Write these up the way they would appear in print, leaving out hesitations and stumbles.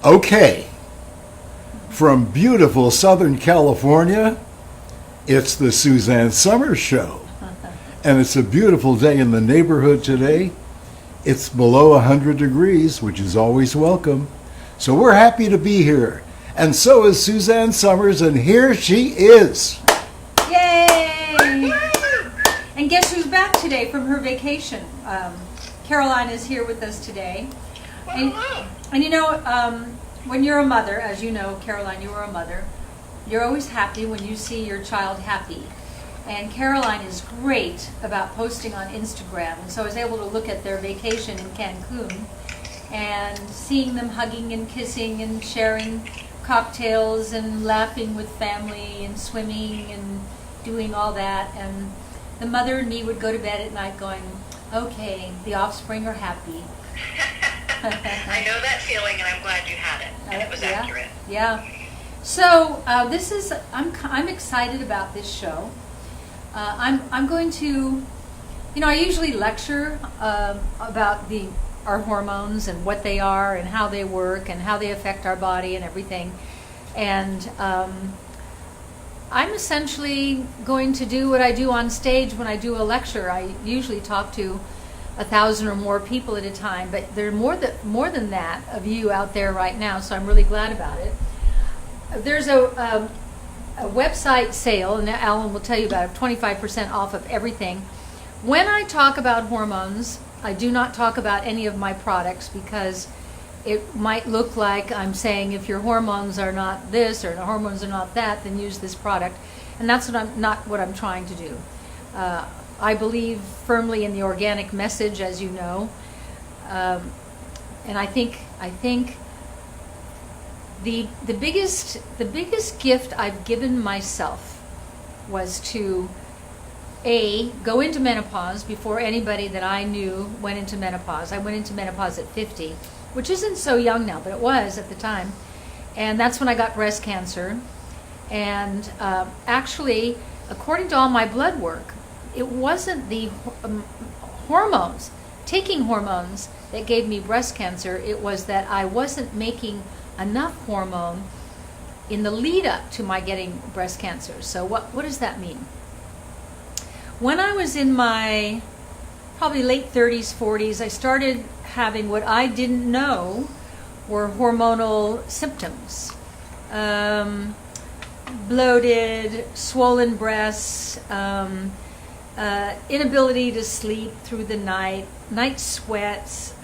Okay, from beautiful Southern California, it's the Suzanne Summers Show. And it's a beautiful day in the neighborhood today. It's below 100 degrees, which is always welcome. So we're happy to be here. And so is Suzanne Summers, and here she is. Yay! And guess who's back today from her vacation? Caroline is here with us today. And you know, when you're a mother, as you know, Caroline, you are a mother, you're always happy when you see your child happy. And Caroline is great about posting on Instagram. And so I was able to look at their vacation in Cancun and seeing them hugging and kissing and sharing cocktails and laughing with family and swimming and doing all that. And the mother and me would go to bed at night going, okay, the offspring are happy. I know that feeling, and I'm glad you had it, and it was accurate. Yeah. So I'm excited about this show. I'm going to, I usually lecture about our hormones and what they are and how they work and how they affect our body and everything. And I'm essentially going to do what I do on stage when I do a lecture. I usually talk to 1,000 or more people at a time, but there are more than that of you out there right now, so I'm really glad about it. There's a website sale, and Alan will tell you about it, 25% off of everything. When I talk about hormones, I do not talk about any of my products because it might look like I'm saying if your hormones are not this or the hormones are not that, then use this product. And that's not what I'm trying to do. I believe firmly in the organic message, as you know. And I think the biggest gift I've given myself was to go into menopause before anybody that I knew went into menopause. I went into menopause at 50, which isn't so young now, but it was at the time. And that's when I got breast cancer. And actually, according to all my blood work, it wasn't the hormones, taking hormones, that gave me breast cancer. It was that I wasn't making enough hormone in the lead up to my getting breast cancer. So what does that mean? When I was in my probably late 30s, 40s, I started having what I didn't know were hormonal symptoms. Bloated, swollen breasts, inability to sleep through the night sweats,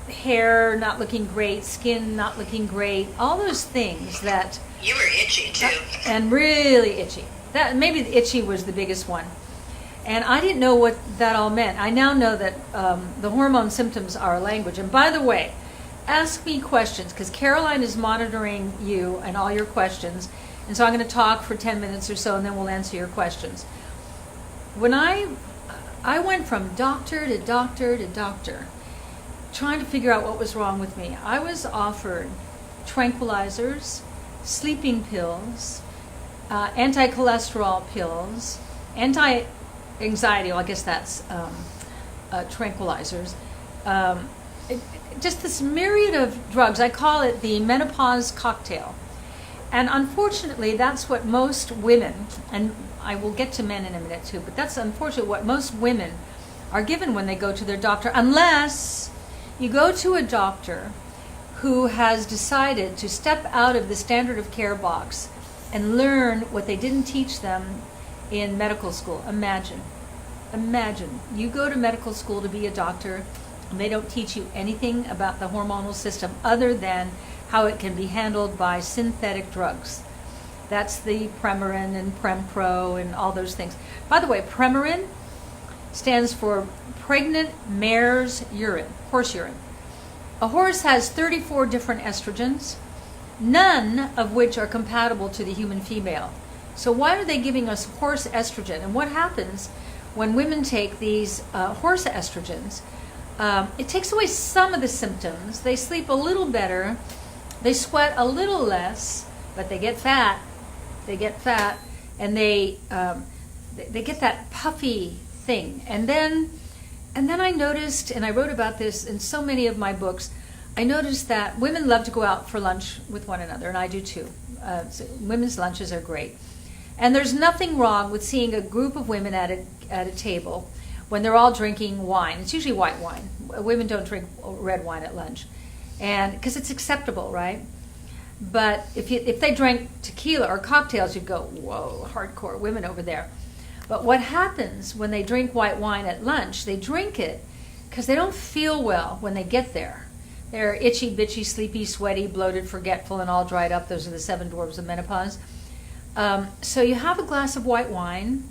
hair not looking great, skin not looking great, all those things that... You were itchy, too. And really itchy. Maybe the itchy was the biggest one. And I didn't know what that all meant. I now know that the hormone symptoms are a language. And by the way, ask me questions, because Caroline is monitoring you and all your questions. And so I'm going to talk for 10 minutes or so, and then we'll answer your questions. When I went from doctor to doctor to doctor, trying to figure out what was wrong with me. I was offered tranquilizers, sleeping pills, anti-cholesterol pills, anti-anxiety, well, I guess that's tranquilizers, just this myriad of drugs. I call it the menopause cocktail. And unfortunately, that's what most women, and I will get to men in a minute too, but that's unfortunately what most women are given when they go to their doctor, unless you go to a doctor who has decided to step out of the standard of care box and learn what they didn't teach them in medical school. Imagine, you go to medical school to be a doctor, and they don't teach you anything about the hormonal system other than how it can be handled by synthetic drugs. That's the Premarin and Prempro and all those things. By the way, Premarin stands for pregnant mare's urine, horse urine. A horse has 34 different estrogens, none of which are compatible to the human female. So why are they giving us horse estrogen? And what happens when women take these horse estrogens? It takes away some of the symptoms. They sleep a little better. They sweat a little less, but they get fat. And they get that puffy thing. And then I noticed, and I wrote about this in so many of my books, I noticed that women love to go out for lunch with one another, and I do too. So women's lunches are great. And there's nothing wrong with seeing a group of women at a table when they're all drinking wine. It's usually white wine. Women don't drink red wine at lunch, and because it's acceptable, right? But if they drank tequila or cocktails, you'd go, whoa, hardcore women over there. But what happens when they drink white wine at lunch, they drink it because they don't feel well when they get there. They're itchy, bitchy, sleepy, sweaty, bloated, forgetful, and all dried up. Those are the 7 dwarves of menopause. So you have a glass of white wine,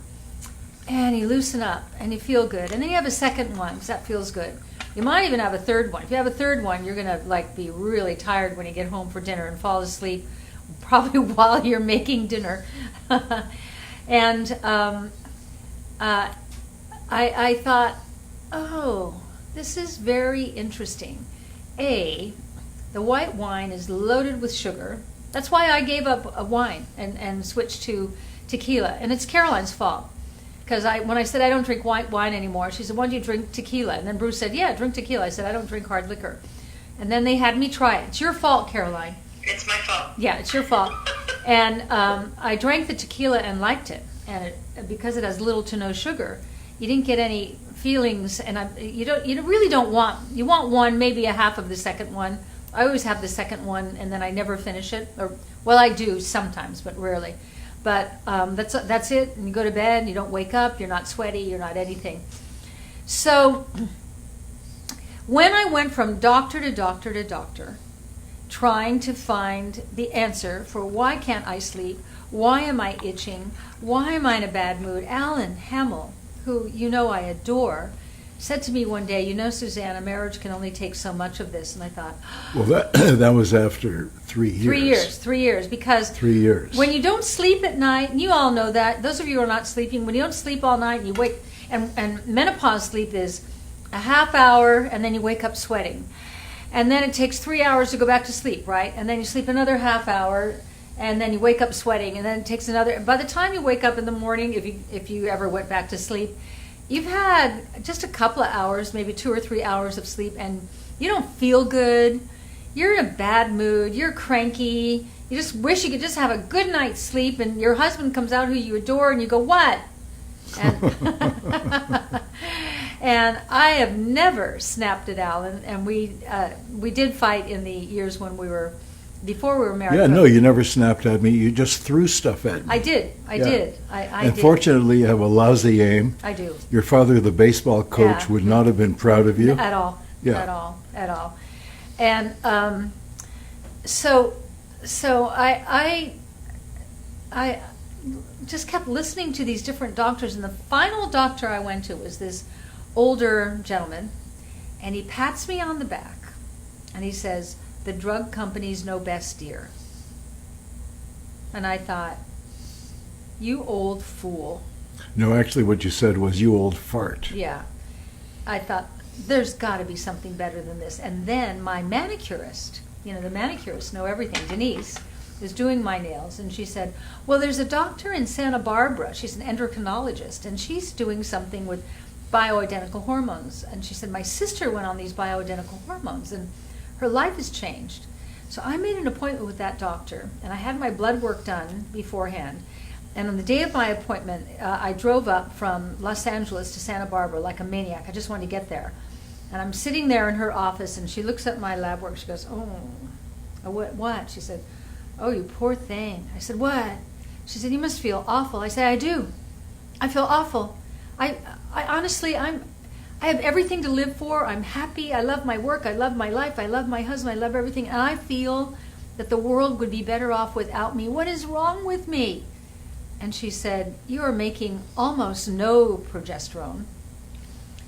and you loosen up, and you feel good. And then you have a second one, because that feels good. You might even have a third one. If you have a third one, you're going to be really tired when you get home for dinner and fall asleep, probably while you're making dinner. And I thought, oh, this is very interesting. The white wine is loaded with sugar. That's why I gave up wine and switched to tequila. And it's Caroline's fault. Because when I said I don't drink white wine anymore, she said, why don't you drink tequila? And then Bruce said, yeah, drink tequila. I said, I don't drink hard liquor. And then they had me try it. It's your fault, Caroline. It's my fault. Yeah, it's your fault. And I drank the tequila and liked it. And because it has little to no sugar, you didn't get any feelings. And you really don't want, you want one, maybe a half of the second one. I always have the second one, and then I never finish it. Well, I do sometimes, but rarely. But that's it, and you go to bed, and you don't wake up, you're not sweaty, you're not anything. So when I went from doctor to doctor to doctor, trying to find the answer for why can't I sleep, why am I itching, why am I in a bad mood, Alan Hamill, who you know I adore, said to me one day, you know, Suzanne, a marriage can only take so much of this. And I thought, well, that was after 3 years. 3 years, because 3 years. When you don't sleep at night, and you all know that, those of you who are not sleeping, when you don't sleep all night, and you wake, and menopause sleep is a half hour, and then you wake up sweating. And then it takes 3 hours to go back to sleep, right? And then you sleep another half hour, and then you wake up sweating, and then it takes another, by the time you wake up in the morning, if you ever went back to sleep, you've had just a couple of hours, maybe 2 or 3 hours of sleep, and you don't feel good. You're in a bad mood. You're cranky. You just wish you could just have a good night's sleep, and your husband comes out who you adore, and you go, what? And, and I have never snapped at Alan, and we did fight in the years when before we were married. Yeah, no, you never snapped at me. You just threw stuff at me. I did. I did. Unfortunately, you have a lousy aim. I do. Your father, the baseball coach, would not have been proud of you. At all. Yeah. At all. And so I just kept listening to these different doctors, and the final doctor I went to was this older gentleman, and he pats me on the back, and he says, the drug companies know best, dear. And I thought, you old fool. No, actually what you said was, you old fart. Yeah. I thought, there's got to be something better than this. And then my manicurist, the manicurists know everything, Denise, is doing my nails. And she said, well, there's a doctor in Santa Barbara. She's an endocrinologist, and she's doing something with bioidentical hormones. And she said, my sister went on these bioidentical hormones, and her life has changed. So I made an appointment with that doctor, and I had my blood work done beforehand. And on the day of my appointment, I drove up from Los Angeles to Santa Barbara like a maniac. I just wanted to get there. And I'm sitting there in her office, and she looks at my lab work. She goes, oh, what? She said, oh, you poor thing. I said, what? She said, you must feel awful. I said, I do. I feel awful. I honestly, I have everything to live for. I'm happy. I love my work. I love my life. I love my husband. I love everything. And I feel that the world would be better off without me. What is wrong with me? And she said, you are making almost no progesterone.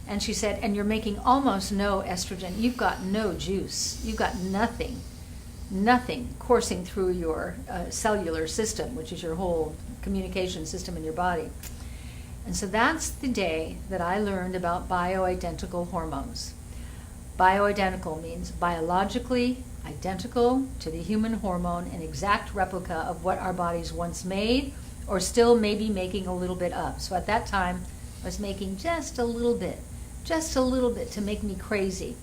And she said, and you're making almost no estrogen. You've got no juice. You've got nothing coursing through your cellular system, which is your whole communication system in your body. And so that's the day that I learned about bioidentical hormones. Bioidentical means biologically identical to the human hormone, an exact replica of what our bodies once made, or still maybe making a little bit of. So at that time, I was making just a little bit to make me crazy.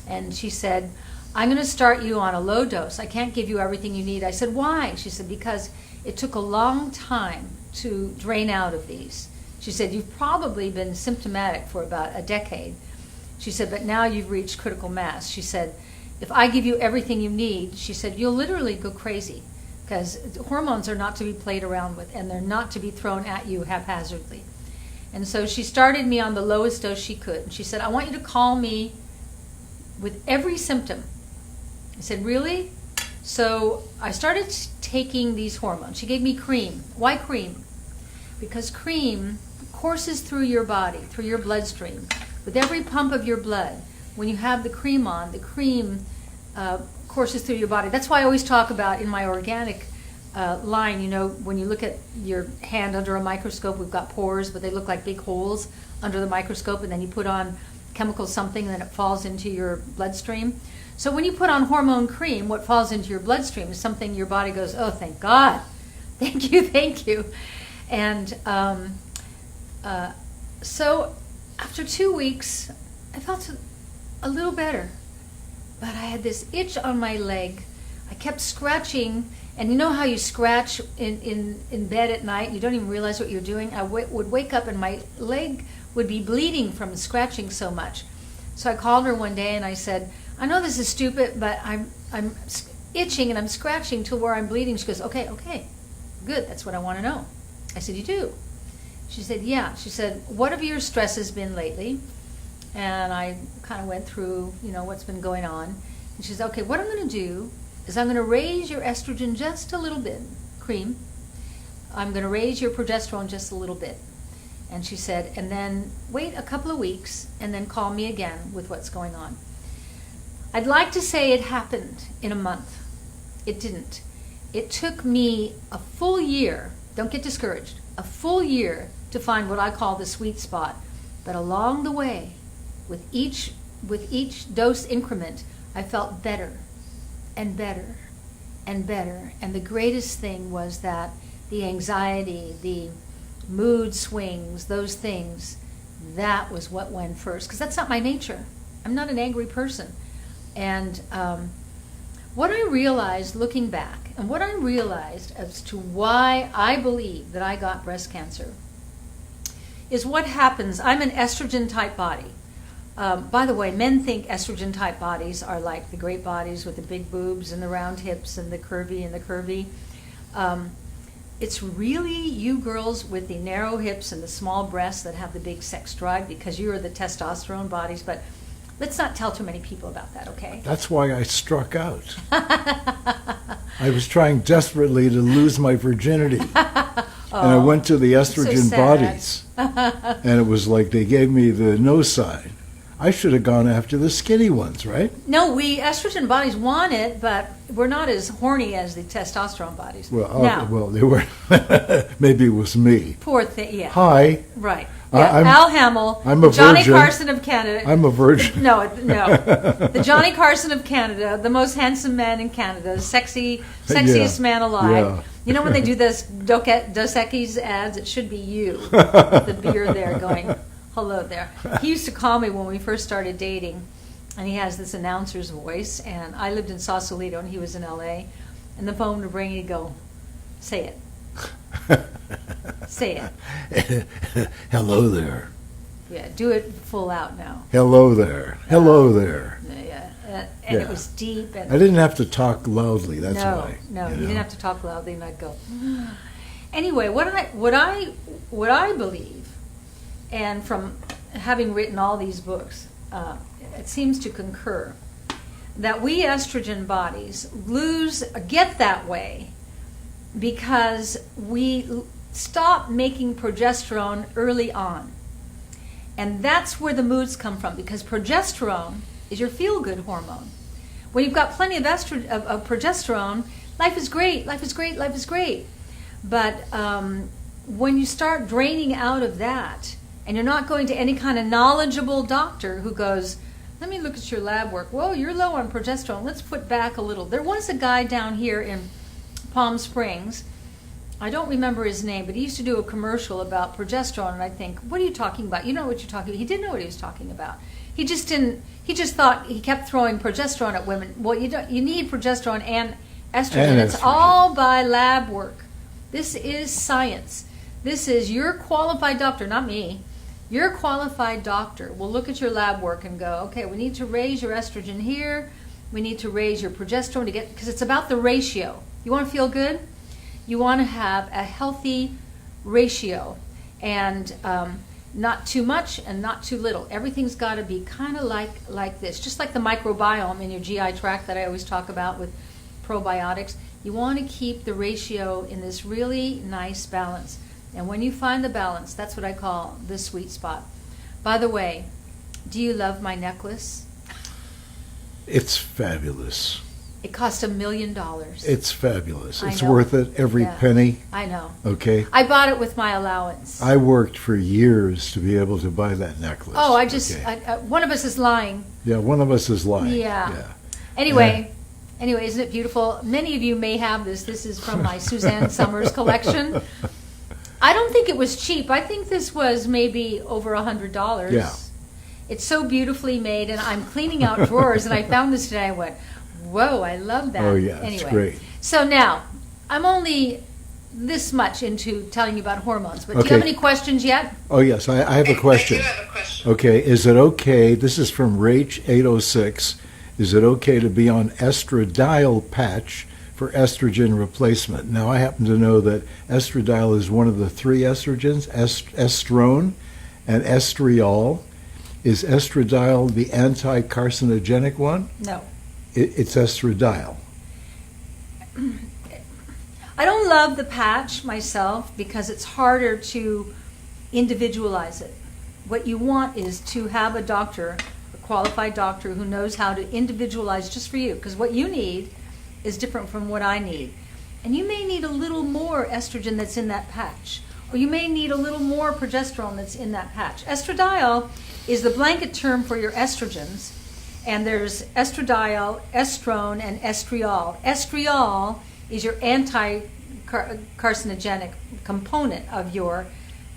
And she said, I'm going to start you on a low dose. I can't give you everything you need. I said, why? She said, because it took a long time to drain out of these. She said, you've probably been symptomatic for about a decade. She said, but now you've reached critical mass. She said, if I give you everything you need, she said, you'll literally go crazy, because hormones are not to be played around with, and they're not to be thrown at you haphazardly. And so she started me on the lowest dose she could. And she said, I want you to call me with every symptom. I said, really? So I started taking these hormones. She gave me cream. Why cream? Because cream courses through your body, through your bloodstream. With every pump of your blood, when you have the cream on, the cream courses through your body. That's why I always talk about in my organic line, you know, when you look at your hand under a microscope, we've got pores, but they look like big holes under the microscope, and then you put on chemical something, and then it falls into your bloodstream. So when you put on hormone cream, what falls into your bloodstream is something your body goes, oh, thank God. Thank you, thank you. And so after 2 weeks, I felt a little better. But I had this itch on my leg. I kept scratching, and you know how you scratch in bed at night? You don't even realize what you're doing. I would wake up and my leg would be bleeding from scratching so much. So I called her one day and I said, I know this is stupid, but I'm itching and I'm scratching till where I'm bleeding. She goes, okay, good, that's what I want to know. I said, you do? She said, yeah. She said, what have your stresses been lately? And I kind of went through, you know, what's been going on. And she said, okay, what I'm going to do is I'm going to raise your estrogen just a little bit, cream. I'm going to raise your progesterone just a little bit. And she said, and then wait a couple of weeks and then call me again with what's going on. I'd like to say it happened in a month. It didn't. It took me a full year, don't get discouraged, a full year to find what I call the sweet spot. But along the way, with each dose increment, I felt better and better and better. And the greatest thing was that the anxiety, the mood swings, those things, that was what went first. Because that's not my nature. I'm not an angry person. And what I realized looking back, and what I realized as to why I believe that I got breast cancer, is what happens. I'm an estrogen type body. By the way, men think estrogen type bodies are like the great bodies with the big boobs and the round hips and the curvy. It's really you girls with the narrow hips and the small breasts that have the big sex drive, because you are the testosterone bodies. But let's not tell too many people about that, okay? That's why I struck out. I was trying desperately to lose my virginity. And I went to the estrogen bodies. And it was like they gave me the no side. I should have gone after the skinny ones, right? No, we estrogen bodies want it, but we're not as horny as the testosterone bodies. Well, they were. Maybe it was me. Poor thing, yeah. Hi. Right. Yeah, Al Hamill, I'm a Johnny virgin. Carson of Canada. I'm a virgin. No. The Johnny Carson of Canada, the most handsome man in Canada, sexiest man alive. Yeah. You know when they do this Dos Equis ads, it should be you, with the beard there going, hello there. He used to call me when we first started dating, and he has this announcer's voice, and I lived in Sausalito, and he was in L.A., and the phone would ring, and he'd go, say it. Say it. Hello there. Yeah, do it full out now. Hello there. Hello there. Yeah, and it was deep. And I didn't have to talk loudly. That's why. No, you didn't have to talk loudly, and I'd go. Anyway, what I believe, and from having written all these books, it seems to concur that we estrogen bodies get that way because we stop making progesterone early on. And that's where the moods come from, because progesterone is your feel-good hormone. When you've got plenty of progesterone, life is great, life is great, life is great. But when you start draining out of that, and you're not going to any kind of knowledgeable doctor who goes, let me look at your lab work. Whoa, you're low on progesterone. Let's put back a little. There was a guy down here in Palm Springs. I don't remember his name, but he used to do a commercial about progesterone, and I think, what are you talking about? You know what you're talking about. He didn't know what he was talking about. He just didn't. He just thought he kept throwing progesterone at women. Well, you don't. You need progesterone and estrogen. And It's estrogen. all by lab work. This is science. This is your qualified doctor, not me. Your qualified doctor will look at your lab work and go, okay, we need to raise your estrogen here. We need to raise your progesterone to get, because it's about the ratio. You want to feel good? You want to have a healthy ratio, and not too much and not too little. Everything's got to be kind of like this, just like the microbiome in your GI tract that I always talk about with probiotics. You want to keep the ratio in this really nice balance. And when you find the balance, that's what I call the sweet spot. By the way, do you love my necklace? It's fabulous. It cost $1 million. It's fabulous. I It's know. worth it, every Yeah. penny. I know. Okay. I bought it with my allowance. I worked for years to be able to buy that necklace. Oh, I just, Okay. one of us is lying. Yeah, one of us is lying. Yeah. Anyway, isn't it beautiful? Many of you may have this. This is from my Suzanne Summers collection. I don't think it was cheap. I think this was maybe over $100. Yeah. It's so beautifully made, and I'm cleaning out drawers, and I found this today. I went, whoa, I love that. Oh, yeah, it's Anyway, great. So now, I'm only this much into telling you about hormones, but do you Okay. have any questions yet? Oh, yes, I have a question. I do have a question. Okay, is it okay, this is from Rach806, is it okay to be on estradiol patch for estrogen replacement? Now, I happen to know that estradiol is one of the three estrogens, estrone and estriol. Is estradiol the anti-carcinogenic one? No. It's estradiol. I don't love the patch myself because it's harder to individualize it. What you want is to have a doctor, a qualified doctor who knows how to individualize just for you, because what you need is different from what I need. And you may need a little more estrogen that's in that patch, or you may need a little more progesterone that's in that patch. Estradiol is the blanket term for your estrogens, and there's estradiol, estrone, and estriol. Estriol is your anti-carcinogenic component of your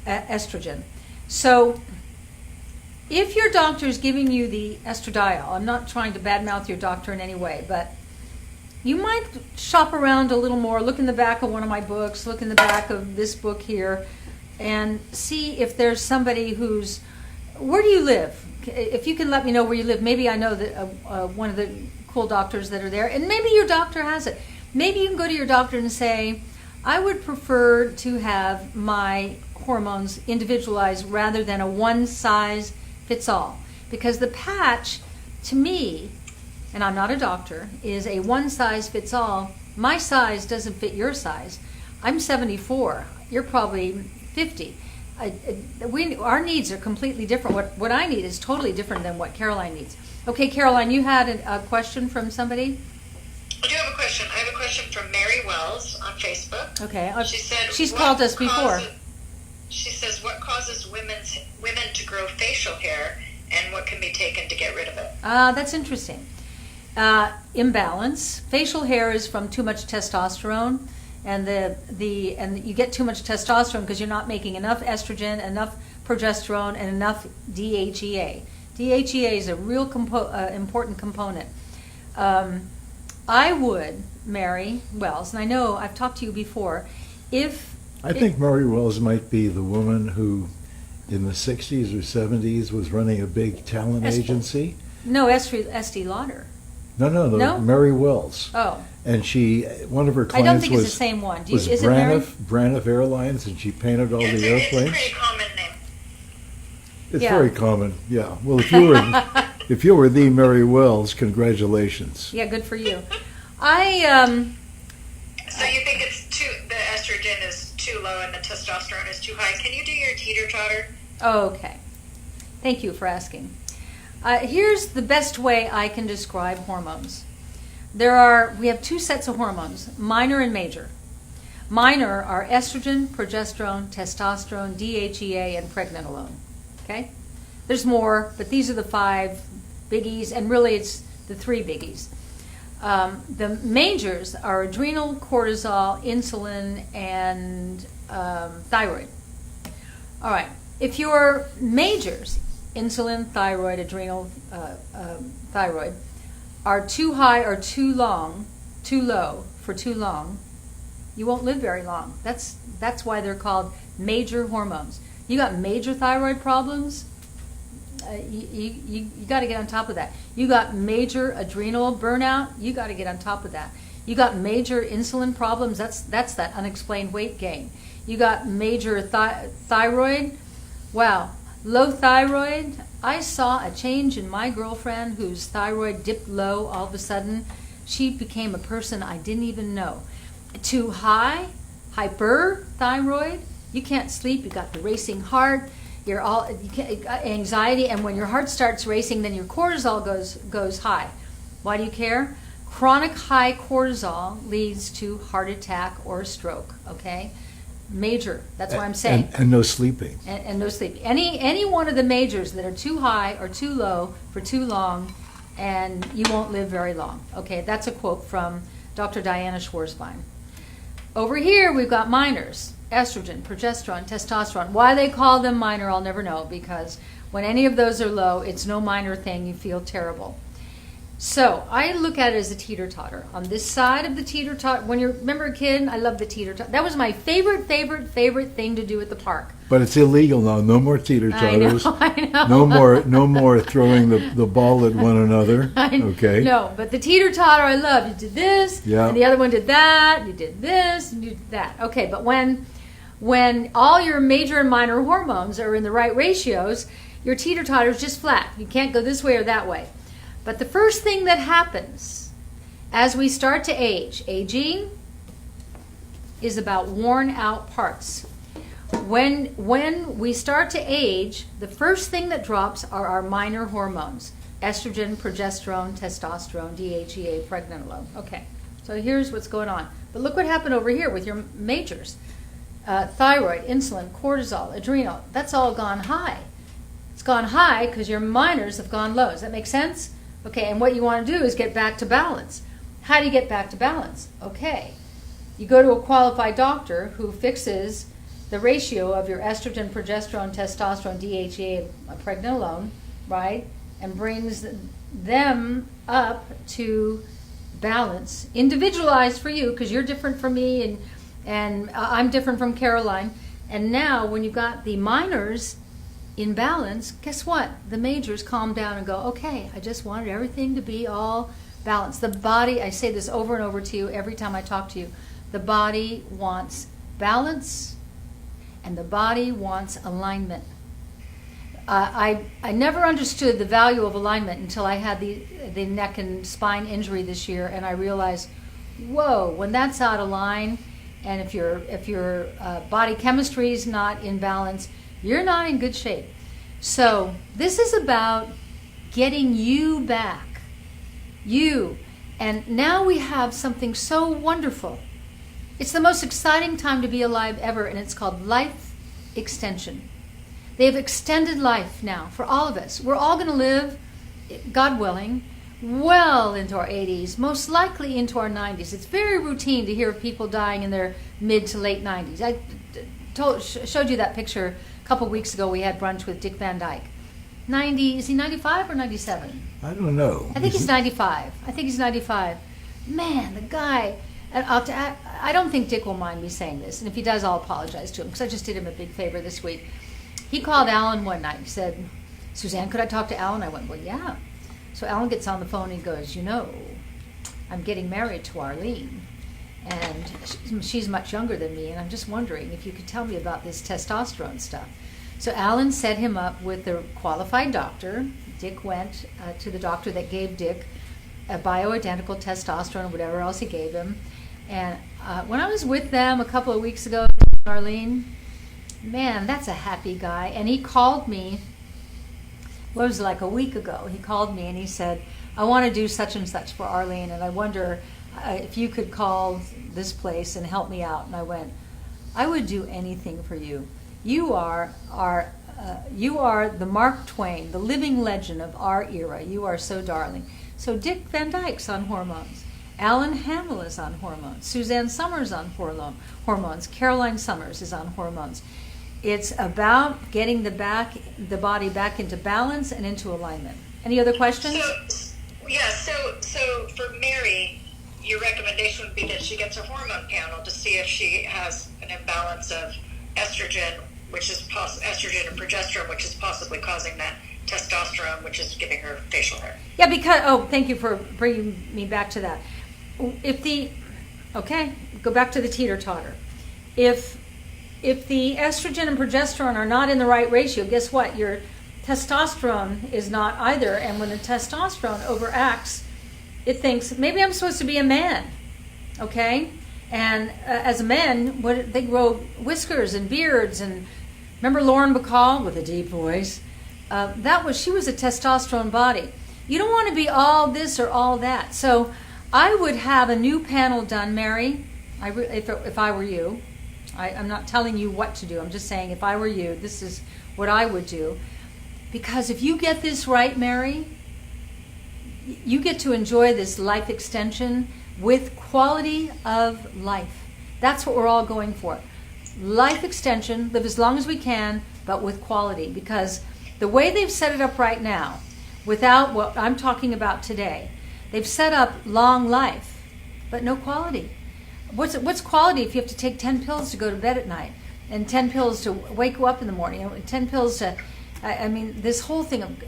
estrogen. So if your doctor is giving you the estradiol, I'm not trying to badmouth your doctor in any way, but you might shop around a little more, look in the back of one of my books, look in the back of this book here, and see if there's somebody who's, where do you live? If you can let me know where you live, maybe I know that one of the cool doctors that are there, and maybe your doctor has it. Maybe you can go to your doctor and say, I would prefer to have my hormones individualized rather than a one-size-fits-all. Because the patch, to me, and I'm not a doctor, is a one-size-fits-all. My size doesn't fit your size. I'm 74. You're probably 50. Our needs are completely different. What I need is totally different than what Caroline needs. Okay, Caroline, you had a question from somebody? I do have a question. I have a question from Mary Wells on Facebook. Okay. She said, She's "What called us before. She says, what causes women to grow facial hair, and what can be taken to get rid of it? That's interesting. Imbalance. Facial hair is from too much testosterone, and you get too much testosterone because you're not making enough estrogen, enough progesterone, and enough DHEA. DHEA is a real important component. I would marry Wells, and I know I've talked to you before. I think Mary Wells might be the woman who, in the 60s or 70s, was running a big talent agency. No, Estee Lauder. No, Mary Wells. Oh. And one of her I don't clients think it's was the same one. was Is it Mary? Braniff Airlines, and she painted all the It's airplanes. a pretty common name. It's Yeah. very common, yeah. Well, if you were the Mary Wells, congratulations. Yeah, good for you. So you think the estrogen is too low and the testosterone is too high? Can you do your teeter-totter? Okay. Thank you for asking. Here's the best way I can describe hormones. We have two sets of hormones, minor and major. Minor are estrogen, progesterone, testosterone, DHEA, and pregnenolone. Okay? There's more, but these are the 5 biggies, and really it's the 3 biggies. The majors are adrenal, cortisol, insulin, and thyroid. All right. If your majors insulin, thyroid, adrenal, thyroid, are too high or too low for too long, you won't live very long. That's why they're called major hormones. You got major thyroid problems, you got to get on top of that. You got major adrenal burnout, you got to get on top of that. You got major insulin problems, that's that unexplained weight gain. You got major thyroid, wow, low thyroid. I saw a change in my girlfriend whose thyroid dipped low all of a sudden. She became a person I didn't even know. Too high, hyperthyroid, you can't sleep, you got the racing heart, anxiety, and when your heart starts racing, then your cortisol goes high. Why do you care? Chronic high cortisol leads to heart attack or stroke, okay? Major, that's what I'm saying. And no sleeping. And no sleeping. Any one of the majors that are too high or too low for too long, and you won't live very long. Okay, that's a quote from Dr. Diana Schwarzbein. Over here, we've got minors. Estrogen, progesterone, testosterone. Why they call them minor, I'll never know, because when any of those are low, it's no minor thing. You feel terrible. So I look at it as a teeter-totter. On this side of the teeter-totter, when you remember a kid, I love the teeter-totter. That was my favorite thing to do at the park. But it's illegal now. No more teeter-totters. I know. No more throwing the ball at one another. Okay. No, but the teeter-totter I love. You did this, and the other one did that. You did this, and you did that. Okay, but when all your major and minor hormones are in the right ratios, your teeter-totter is just flat. You can't go this way or that way. But the first thing that happens as we start to age, aging is about worn out parts. When we start to age, the first thing that drops are our minor hormones: estrogen, progesterone, testosterone, DHEA, pregnenolone. Okay, so here's what's going on. But look what happened over here with your majors. Thyroid, insulin, cortisol, adrenal, that's all gone high. It's gone high because your minors have gone low. Does that make sense? Okay, and what you want to do is get back to balance. How do you get back to balance? Okay, you go to a qualified doctor who fixes the ratio of your estrogen, progesterone, testosterone, DHEA, pregnenolone, right, and brings them up to balance, individualized for you, because you're different from me, and I'm different from Caroline. And now, when you've got the minors in balance, guess what? The majors calm down and go, okay, I just wanted everything to be all balanced. The body, I say this over and over to you every time I talk to you, the body wants balance and the body wants alignment. I never understood the value of alignment until I had the neck and spine injury this year, and I realized, whoa, when that's out of line, and if your body chemistry is not in balance, you're not in good shape. So this is about getting you back. You. And now we have something so wonderful. It's the most exciting time to be alive ever, and it's called life extension. They've extended life now for all of us. We're all going to live, God willing, well into our 80s, most likely into our 90s. It's very routine to hear of people dying in their mid to late 90s. I showed you that picture a couple weeks ago. We had brunch with Dick Van Dyke. 90, is he 95 or 97? I don't know. I think he's 95. Man, the guy, and I don't think Dick will mind me saying this, and if he does, I'll apologize to him, because I just did him a big favor this week. He called Alan one night. He said, Suzanne, could I talk to Alan? I went, well, yeah. So Alan gets on the phone and he goes, I'm getting married to Arlene, and she's much younger than me, and I'm just wondering if you could tell me about this testosterone stuff. So Alan set him up with a qualified doctor. Dick went to the doctor that gave Dick a bioidentical testosterone, whatever else he gave him. And when I was with them a couple of weeks ago, Arlene, man, that's a happy guy. And he called me, what was it, like a week ago. He called me and he said, I want to do such and such for Arlene, and I wonder if you could call this place and help me out. And I went, I would do anything for you. You are the Mark Twain, the living legend of our era. You are so darling. So Dick Van Dyke's on hormones. Alan Hamill is on hormones. Suzanne Summers on hormones. Caroline Summers is on hormones. It's about getting the body back into balance and into alignment. Any other questions? So for Mary, your recommendation would be that she gets a hormone panel to see if she has an imbalance of estrogen, estrogen and progesterone, which is possibly causing that testosterone, which is giving her facial hair. Yeah, thank you for bringing me back to that. Go back to the teeter-totter. If the estrogen and progesterone are not in the right ratio, guess what? Your testosterone is not either. And when the testosterone overacts, it thinks, maybe I'm supposed to be a man, okay? And as a man, they grow whiskers and beards. And remember Lauren Bacall with a deep voice? She was a testosterone body. You don't want to be all this or all that. So I would have a new panel done, Mary, if I were you. I'm not telling you what to do. I'm just saying if I were you, this is what I would do. Because if you get this right, Mary, you get to enjoy this life extension with quality of life. That's what we're all going for. Life extension, live as long as we can, but with quality. Because the way they've set it up right now, without what I'm talking about today, they've set up long life, but no quality. What's quality if you have to take 10 pills to go to bed at night, and 10 pills to wake you up in the morning, and 10 pills to, this whole thing of,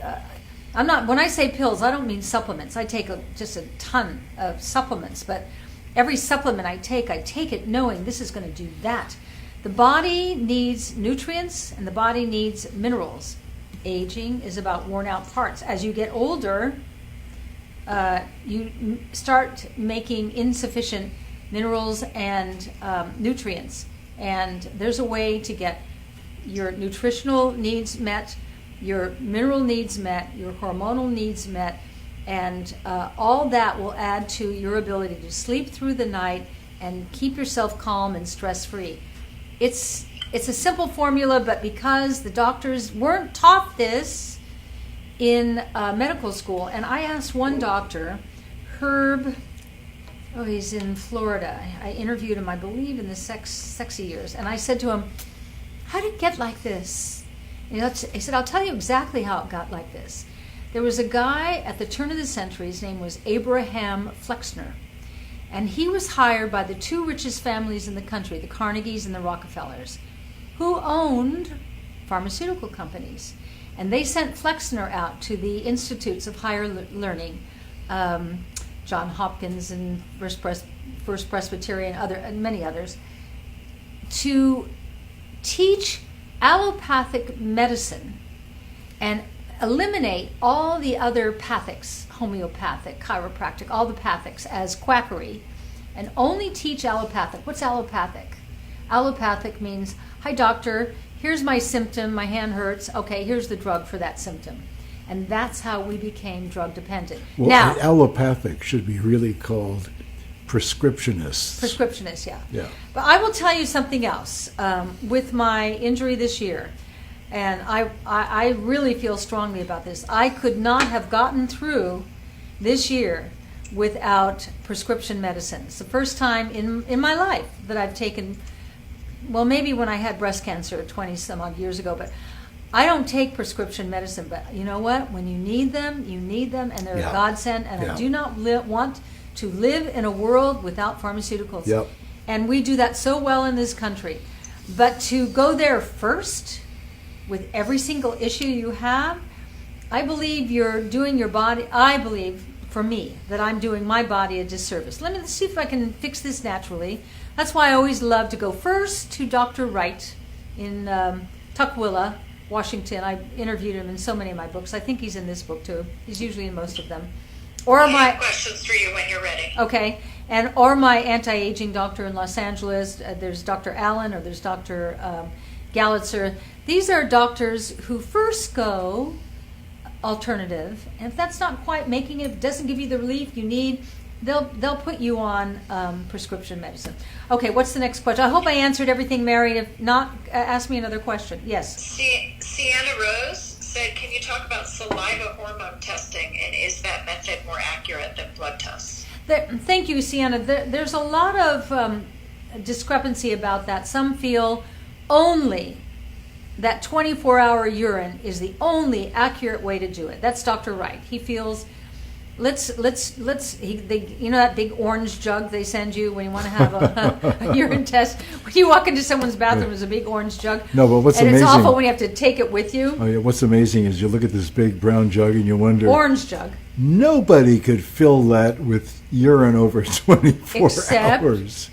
when I say pills, I don't mean supplements. I take just a ton of supplements, but every supplement I take it knowing this is going to do that. The body needs nutrients, and the body needs minerals. Aging is about worn out parts. As you get older, you start making insufficient minerals and nutrients. And there's a way to get your nutritional needs met, your mineral needs met, your hormonal needs met, and all that will add to your ability to sleep through the night and keep yourself calm and stress-free. It's a simple formula, but because the doctors weren't taught this in medical school, and I asked one doctor, Herb, he's in Florida. I interviewed him, I believe, in the sexy years, and I said to him, how did it get like this? And he said, I'll tell you exactly how it got like this. There was a guy at the turn of the century, his name was Abraham Flexner, and he was hired by the two richest families in the country, the Carnegies and the Rockefellers, who owned pharmaceutical companies. And they sent Flexner out to the institutes of higher learning, John Hopkins and First Presbyterian, and many others, to teach allopathic medicine and eliminate all the other pathics, homeopathic, chiropractic, all the pathics as quackery, and only teach allopathic. What's allopathic? Allopathic means, hi doctor, here's my symptom, my hand hurts, okay, here's the drug for that symptom. And that's how we became drug dependent. Well, now, allopathic should be really called prescriptionists. Prescriptionists, yeah. Yeah. But I will tell you something else. With my injury this year, and I really feel strongly about this, I could not have gotten through this year without prescription medicine. It's the first time in my life that I've taken, well, maybe when I had breast cancer 20 some odd years ago, but I don't take prescription medicine. But you know what? When you need them, and they're a godsend, and I do not want to live in a world without pharmaceuticals. Yep. And we do that so well in this country. But to go there first with every single issue you have, I believe you're doing your body, I believe, for me, that I'm doing my body a disservice. Let me see if I can fix this naturally. That's why I always love to go first to Dr. Wright in Tukwila, Washington. I interviewed him in so many of my books. I think he's in this book too. He's usually in most of them. Or I my have questions for you when you're ready. Okay, or my anti-aging doctor in Los Angeles. There's Dr. Allen, or there's Dr. Gallitzer. These are doctors who first go alternative, and if that's not quite making it, doesn't give you the relief you need, they'll put you on prescription medicine. Okay, what's the next question? I hope I answered everything, Mary. If not, ask me another question. Yes. Sienna Rose said, can you talk about saliva hormone testing, and is that method more accurate than blood tests? Thank you, Sienna. There's a lot of discrepancy about that. Some feel only that 24-hour urine is the only accurate way to do it. That's Dr. Wright. He feels, you know that big orange jug they send you when you want to have a urine test? When you walk into someone's bathroom, there's a big orange jug. No, but what's and amazing... it's awful when you have to take it with you. Oh, yeah, what's amazing is you look at this big brown jug and you wonder... Orange jug. Nobody could fill that with urine over 24 Except hours.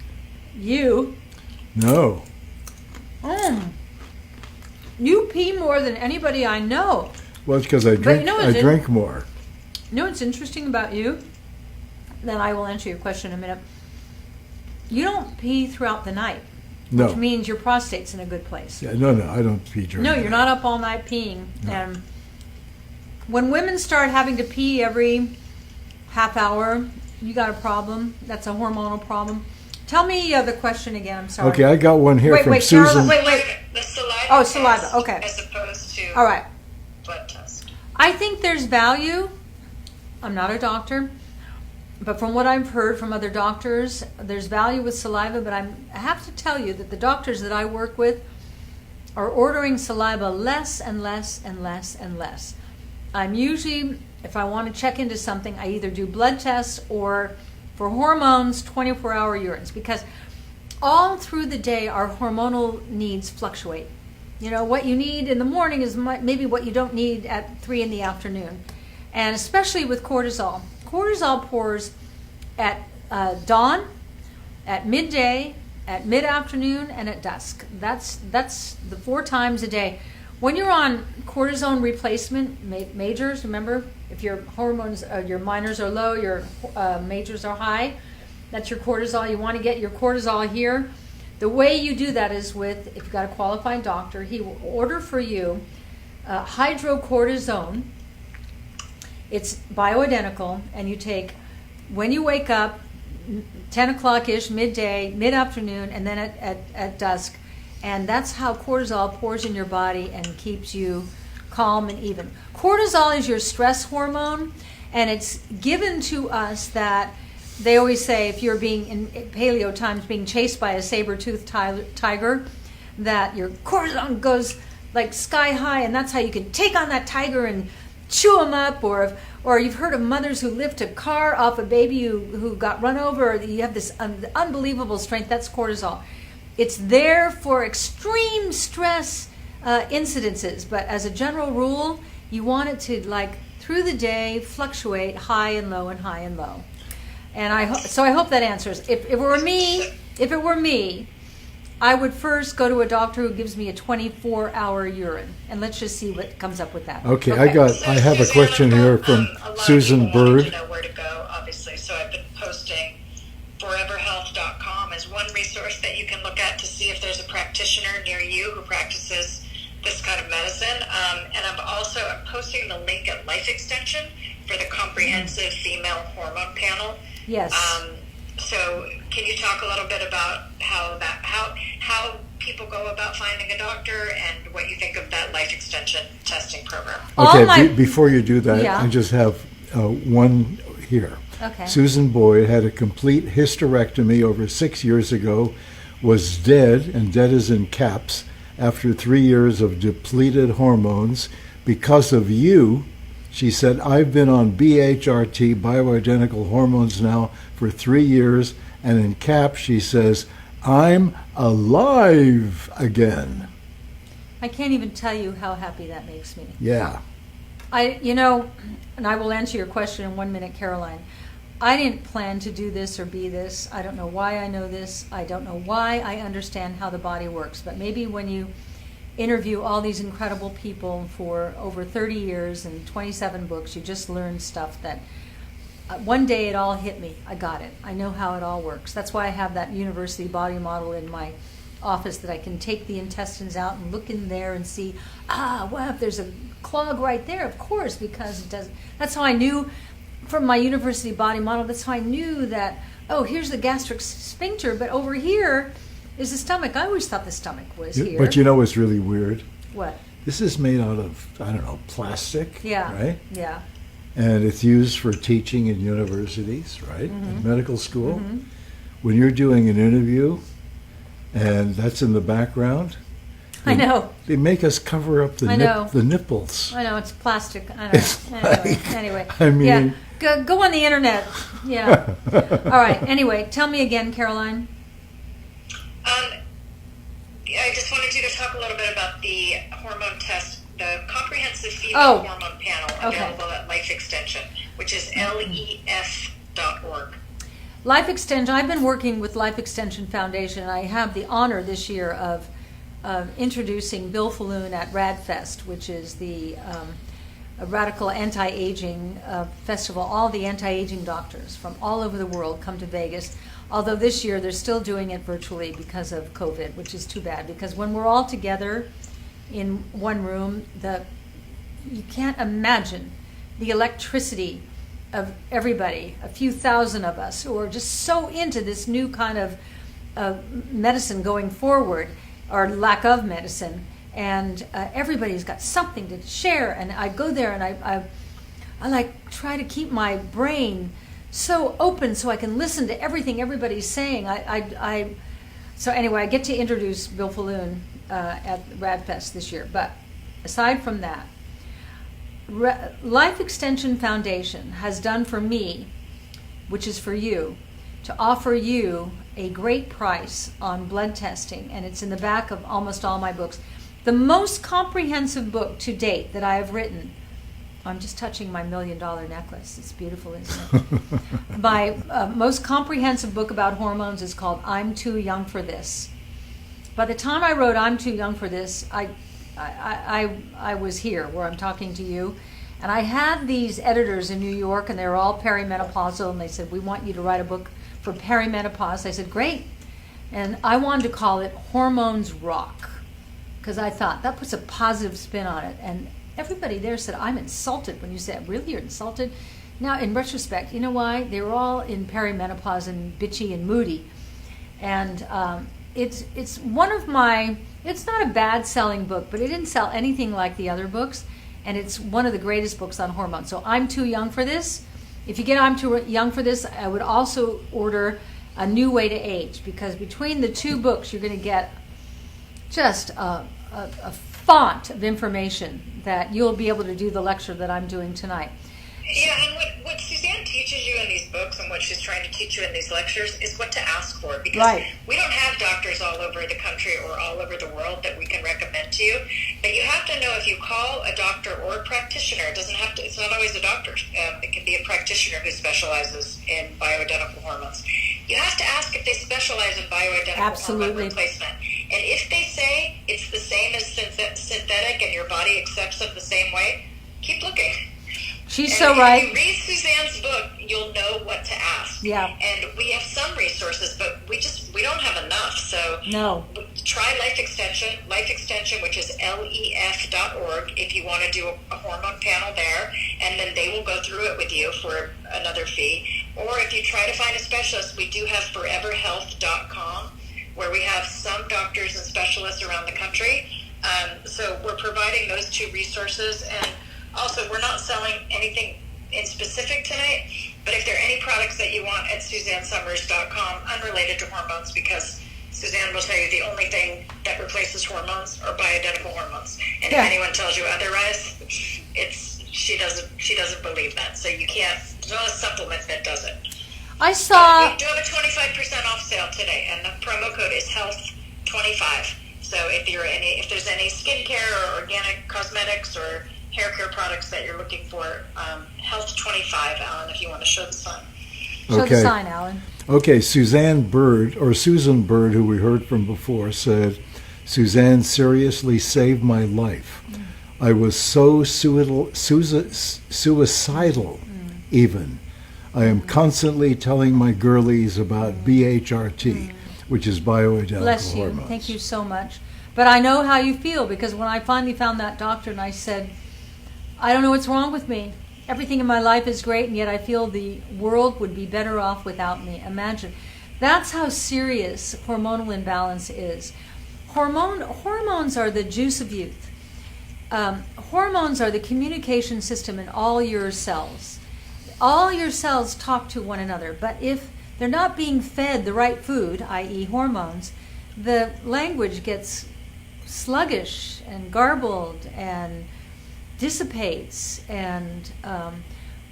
You. No. You pee more than anybody I know. Well, it's because I drink, you know I drink more. You know what's interesting about you? Then I will answer your question in a minute. You don't pee throughout the night, No. which means your prostate's in a good place. Yeah, no, I don't pee during No, the you're night. not up all night peeing. No. And when women start having to pee every half hour, you got a problem. That's a hormonal problem. Tell me the question again. I'm sorry. Okay, I got one here from Susan. Caroline, wait. The saliva. Oh, saliva, test okay. As opposed to All right. blood test. I think there's value. I'm not a doctor, but from what I've heard from other doctors, there's value with saliva, but I have to tell you that the doctors that I work with are ordering saliva less and less and less and less. I'm usually, if I want to check into something, I either do blood tests or for hormones, 24-hour urines, because all through the day our hormonal needs fluctuate. You know, what you need in the morning is maybe what you don't need at 3 in the afternoon. And especially with cortisol. Cortisol pours at dawn, at midday, at mid-afternoon, and at dusk. That's the 4 times a day. When you're on cortisone replacement majors, remember, if your hormones, your minors are low, your majors are high, that's your cortisol. You want to get your cortisol here. The way you do that is with, if you've got a qualified doctor, he will order for you hydrocortisone. It's bioidentical, and you take, when you wake up, 10 o'clock-ish, midday, mid-afternoon, and then at dusk. And that's how cortisol pours in your body and keeps you calm and even. Cortisol is your stress hormone, and it's given to us that they always say if you're being, in paleo times, being chased by a saber-toothed tiger, that your cortisol goes like sky high, and that's how you can take on that tiger and chew them up. Or you've heard of mothers who lift a car off a baby who got run over. Or you have this unbelievable strength. That's cortisol. It's there for extreme stress incidences, but as a general rule, you want it to, like, through the day, fluctuate high and low and high and low. And I hope that answers. If it were me, I would first go to a doctor who gives me a 24-hour urine, and let's just see what comes up with that. Okay. I have a question here from Susan Bird. To know where to go, obviously. So I've been posting foreverhealth.com as one resource that you can look at to see if there's a practitioner near you who practices this kind of medicine. And I'm also posting the link at Life Extension for the comprehensive female hormone panel. Yes. So can you talk a little bit about how people go about finding a doctor and what you think of that Life Extension testing program? Okay, before you do that, Yeah. I just have one here. Okay. Susan Boyd had a complete hysterectomy over 6 years ago, was dead, and dead is in caps, after 3 years of depleted hormones. Because of you, she said, I've been on BHRT, bioidentical hormones now, for 3 years, and in caps she says, I'm alive again. I can't even tell you how happy that makes me. Yeah. And I will answer your question in 1 minute, Caroline. I didn't plan to do this or be this. I don't know why I know this. I don't know why I understand how the body works. But maybe when you interview all these incredible people for over 30 years and 27 books, you just learn stuff that one day it all hit me. I got it. I know how it all works. That's why I have that university body model in my office, that I can take the intestines out and look in there and see, well, if there's a clog right there, of course, because it does. That's how I knew from my university body model. That's how I knew that, here's the gastric sphincter, but over here is the stomach. I always thought the stomach was here. But you know what's really weird? What? This is made out of, I don't know, plastic, Yeah. right? Yeah. And it's used for teaching in universities, right? Mm-hmm. In medical school. Mm-hmm. When you're doing an interview and that's in the background, I know. They make us cover up I know. the nipples. I know, it's plastic. I know. It's Anyway. I mean, yeah. Go on the internet. Yeah. All right. Anyway, tell me again, Caroline. I just wanted you to talk a little bit about the hormone test, the comprehensive female hormone panel available at Life Extension, which is lef.org. Life Extension, I've been working with Life Extension Foundation. I have the honor this year of introducing Bill Falloon at RADFest, which is the a radical anti-aging festival. All the anti-aging doctors from all over the world come to Vegas. Although this year they're still doing it virtually because of COVID, which is too bad. Because when we're all together in one room, you can't imagine the electricity of everybody, a few thousand of us who are just so into this new kind of medicine going forward, or lack of medicine. And everybody's got something to share. And I go there and I like try to keep my brain so open so I can listen to everything everybody's saying. So anyway, I get to introduce Bill Falloon at RADFest this year. But aside from that, Life Extension Foundation has done for me, which is for you, to offer you a great price on blood testing, and it's in the back of almost all my books. The most comprehensive book to date that I have written. I'm just touching my $1 million necklace. It's beautiful, isn't it? My most comprehensive book about hormones is called I'm Too Young for This. By the time I wrote I'm Too Young for This, I was here where I'm talking to you. And I had these editors in New York, and they were all perimenopausal, and they said, we want you to write a book for perimenopause. I said, great. And I wanted to call it Hormones Rock, because I thought that puts a positive spin on it. And everybody there said, I'm insulted when you said, really, you're insulted? Now, in retrospect, you know why? They were all in perimenopause and bitchy and moody. And it's one of my, it's not a bad selling book, but it didn't sell anything like the other books. And it's one of the greatest books on hormones. So I'm Too Young for This. If you get I'm Too Young for This, I would also order A New Way to Age, because between the two books, you're going to get just a font of information that you'll be able to do the lecture that I'm doing tonight. Yeah, and what Suzanne teaches you in these books and what she's trying to teach you in these lectures is what to ask for, because we don't have doctors all over the country or all over the world that we can recommend to you. But you have to know, if you call a doctor or a practitioner, it doesn't have to, it's not always a doctor. It can be a practitioner who specializes in bioidentical hormones. You have to ask if they specialize in bioidentical hormone replacement. And if they say it's the same as synthetic and your body accepts it the same way, keep looking. She's so right. If you read Suzanne's book, you'll know what to ask. Yeah. And we have some resources, but we don't have enough. So try Life Extension, which is lef.org, if you want to do a hormone panel there, and then they will go through it with you for another fee. Or if you try to find a specialist, we do have foreverhealth.com, where we have some doctors and specialists around the country. So we're providing those two resources. And also, we're not selling anything in specific tonight, but if there are any products that you want at SuzanneSummers.com unrelated to hormones, because Suzanne will tell you the only thing that replaces hormones are bioidentical hormones. And if anyone tells you otherwise, she doesn't believe that. So you can't, there's not a supplement that does it. I saw... We do have a 25% off sale today, and the promo code is HEALTH25. So if there's any skincare or organic cosmetics or hair care products that you're looking for, Health25, Alan, if you want to show the sign. Show the sign, Alan. Okay, Susan Bird, who we heard from before, said, Suzanne seriously saved my life. I was so suicidal even. I am constantly telling my girlies about BHRT, which is bioidentical Bless you. hormones. Thank you so much. But I know how you feel, because when I finally found that doctor and I said, I don't know what's wrong with me. Everything in my life is great, and yet I feel the world would be better off without me. Imagine. That's how serious hormonal imbalance is. Hormones are the juice of youth. Hormones are the communication system in all your cells. All your cells talk to one another, but if they're not being fed the right food, i.e. hormones, the language gets sluggish and garbled and dissipates, and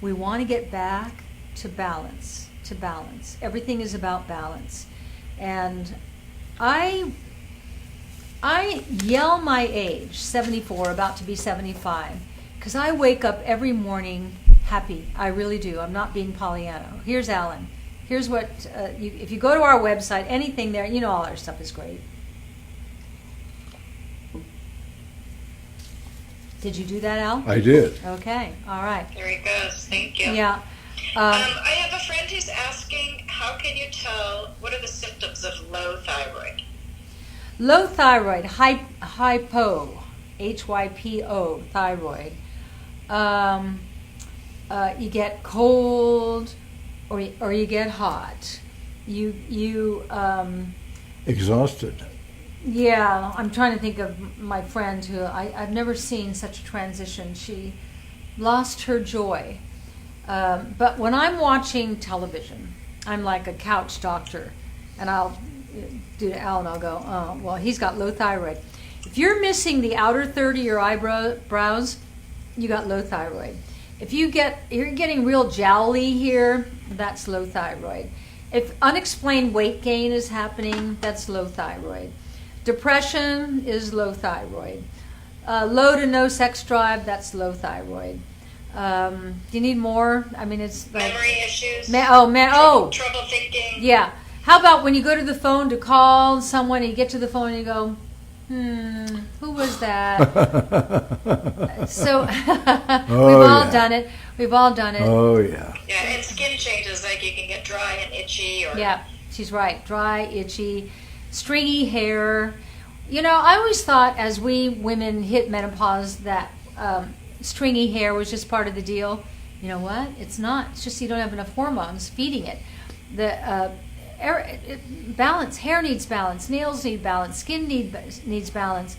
we want to get back to balance. Everything is about balance. And I yell my age, 74, about to be 75, because I wake up every morning happy. I really do. I'm not being Pollyanna. Here's Alan. Here's what, if you go to our website, anything there, you know, all our stuff is great. Did you do that, Al? I did. Okay, all right. There he goes. Thank you. Yeah. I have a friend who's asking, how can you tell, what are the symptoms of low thyroid? Low thyroid, hypo, Hypo, thyroid. You get cold, or you get hot. You Exhausted. Yeah, I'm trying to think of my friend who I've never seen such a transition. She lost her joy. But when I'm watching television, I'm like a couch doctor, and I'll do to Al and I'll go, oh, well, he's got low thyroid. If you're missing the outer third of your eyebrows, you got low thyroid. If you're getting real jowly here, that's low thyroid. If unexplained weight gain is happening, that's low thyroid. Depression is low thyroid. Low to no sex drive, that's low thyroid. Do you need more? I mean, it's like Memory issues? Trouble thinking? Yeah. How about when you go to the phone to call someone and you get to the phone and you go, who was that? So We've all done it. Oh, yeah. Yeah, and skin changes, like you can get dry and itchy. Or Yeah, she's right. Dry, itchy, stringy hair. You know, I always thought as we women hit menopause that stringy hair was just part of the deal. You know what? It's not. It's just you don't have enough hormones feeding it. The balance. Hair needs balance. Nails need balance. Skin needs balance.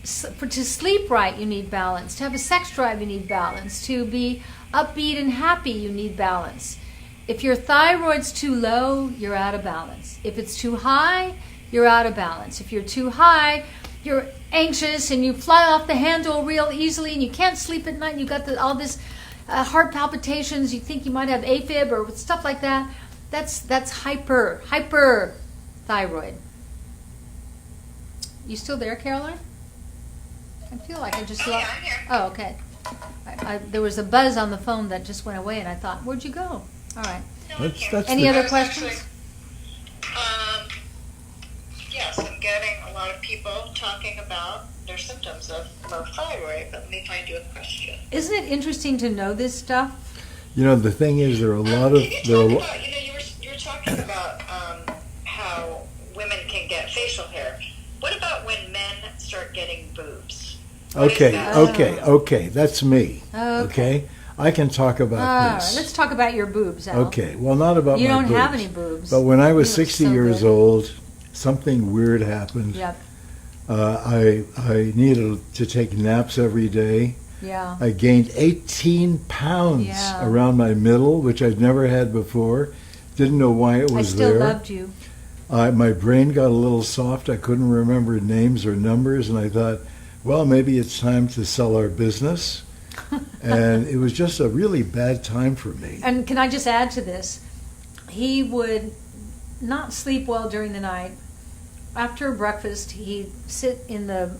To sleep right, you need balance. To have a sex drive, you need balance. To be upbeat and happy, you need balance. If your thyroid's too low, you're out of balance. If it's too high, you're out of balance. If you're too high, you're anxious and you fly off the handle real easily and you can't sleep at night and you got all this heart palpitations. You think you might have AFib or stuff like that. That's hyperthyroid. You still there, Caroline? I feel like I just yeah, I'm here. Oh, okay. There was a buzz on the phone that just went away, and I thought, where'd you go? All right. No, I'm here. Any other I was questions? Yes, I'm getting a lot of people talking about their symptoms of low thyroid, but let me find you a question. Isn't it interesting to know this stuff? You know, the thing is, there are a lot of... you were talking about how women can get facial hair. What about when men start getting boobs? Okay, that's me. Okay? I can talk about this. Let's talk about your boobs, Al. Okay, well, not about you my don't boobs. have any boobs. But when I was You look 60 so years good. old, something weird happened. Yep. I needed to take naps every day. Yeah. I gained 18 pounds around my middle, which I'd never had before. Didn't know why it was there. I still loved you. My brain got a little soft. I couldn't remember names or numbers, and I thought, well, maybe it's time to sell our business. And it was just a really bad time for me. And can I just add to this? He would not sleep well during the night. After breakfast, he'd sit in the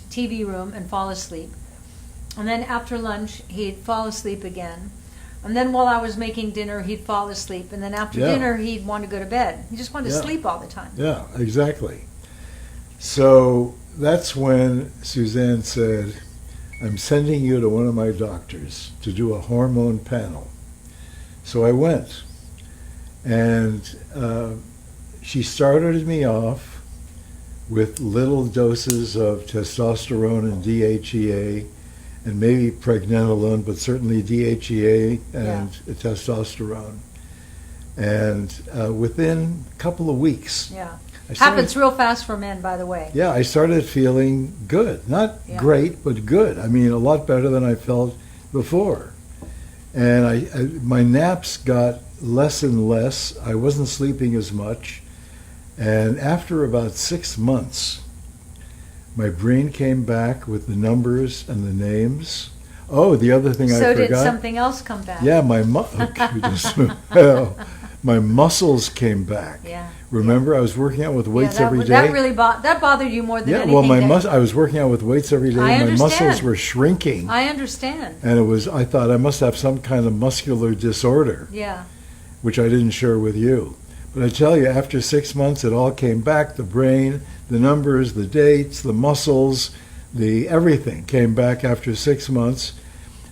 TV room and fall asleep. And then after lunch, he'd fall asleep again. And then while I was making dinner, he'd fall asleep. And then after dinner, he'd want to go to bed. He just wanted to sleep all the time. Yeah, exactly. So that's when Suzanne said, I'm sending you to one of my doctors to do a hormone panel. So I went. And she started me off with little doses of testosterone and DHEA, and maybe pregnenolone, but certainly DHEA and testosterone. And within a couple of weeks, happens real fast for men, by the way. Yeah, I started feeling good. Not great, but good. I mean, a lot better than I felt before. And my naps got less and less. I wasn't sleeping as much. And after about 6 months, my brain came back with the numbers and the names. Oh, the other thing I So forgot. did something else come back? Yeah, my muscles came back. Yeah. Remember, I was working out with weights that, every day. That really that bothered you more than Yeah, anything. well, I was working out with weights every day. I My muscles understand. were shrinking. I understand. And I thought I must have some kind of muscular disorder, Yeah. which I didn't share with you. But I tell you, after 6 months, it all came back. The brain, the numbers, the dates, the muscles, everything came back after 6 months.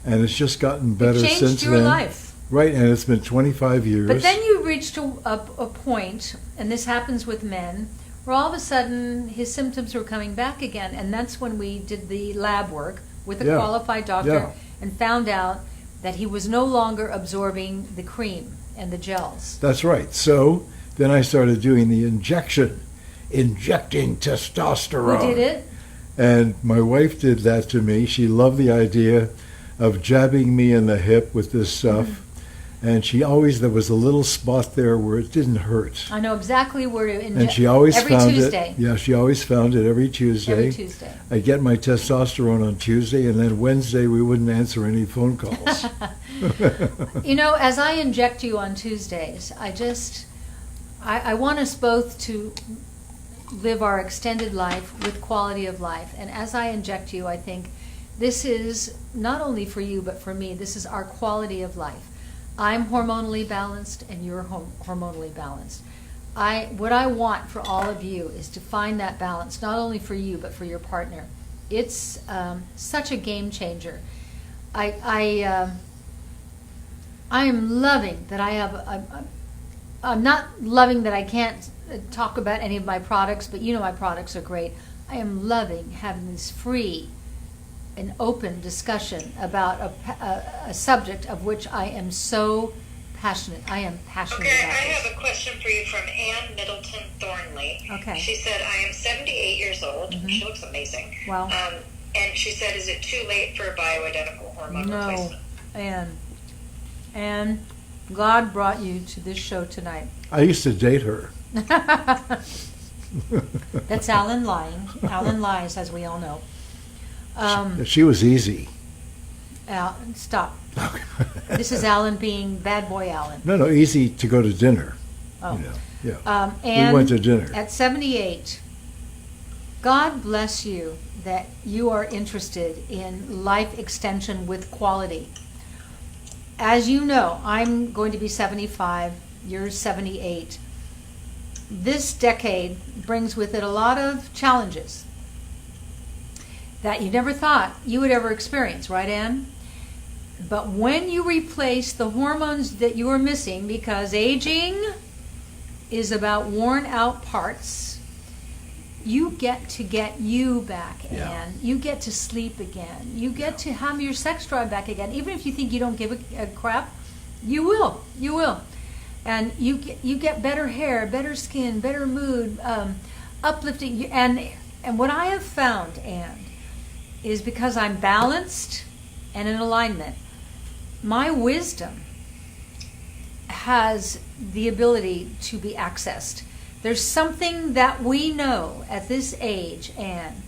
And it's just gotten better It changed since your then. life. Right, and it's been 25 years. But then you reached a point, and this happens with men, where all of a sudden his symptoms were coming back again. And that's when we did the lab work with a Yeah. qualified doctor Yeah. and found out that he was no longer absorbing the cream and the gels. That's right. So then I started doing the injecting testosterone. Who did it? And my wife did that to me. She loved the idea of jabbing me in the hip with this stuff. And there was a little spot there where it didn't hurt. I know exactly where to inject. And she always every found Tuesday. it. Yeah, she always found it every Tuesday. Every Tuesday. I'd get my testosterone on Tuesday, and then Wednesday we wouldn't answer any phone calls. You know, as I inject you on Tuesdays, I want us both to live our extended life with quality of life. And as I inject you, I think this is not only for you, but for me, this is our quality of life. I'm hormonally balanced and you're hormonally balanced. What I want for all of you is to find that balance, not only for you, but for your partner. It's such a game changer. I am loving that I have, I'm not loving that I can't talk about any of my products, but you know my products are great. I am loving having this free and open discussion about a subject of which I am so passionate. I am passionate Okay, about I this. have a question for you from Ann Middleton Thornley. Okay. She said, I am 78 years old. She looks amazing. Wow. And she said, is it too late for a bioidentical hormone No, replacement? and God brought you to this show tonight. I used to date her. That's Alan lying. Alan lies, as we all know. She was easy. Stop. This is Alan being bad boy Alan. No, easy to go to dinner. Oh. You know, yeah. And we went to dinner. At 78, God bless you that you are interested in life extension with quality. As you know, I'm going to be 75, you're 78. This decade brings with it a lot of challenges that you never thought you would ever experience, right, Ann? But when you replace the hormones that you are missing, because aging is about worn out parts, you get you back, Yeah. Ann. You get to sleep again. You get to have your sex drive back again. Even if you think you don't give a crap, you will. You will. And you get better hair, better skin, better mood, uplifting. And what I have found, Ann, is because I'm balanced and in alignment, my wisdom has the ability to be accessed. There's something that we know at this age, Anne,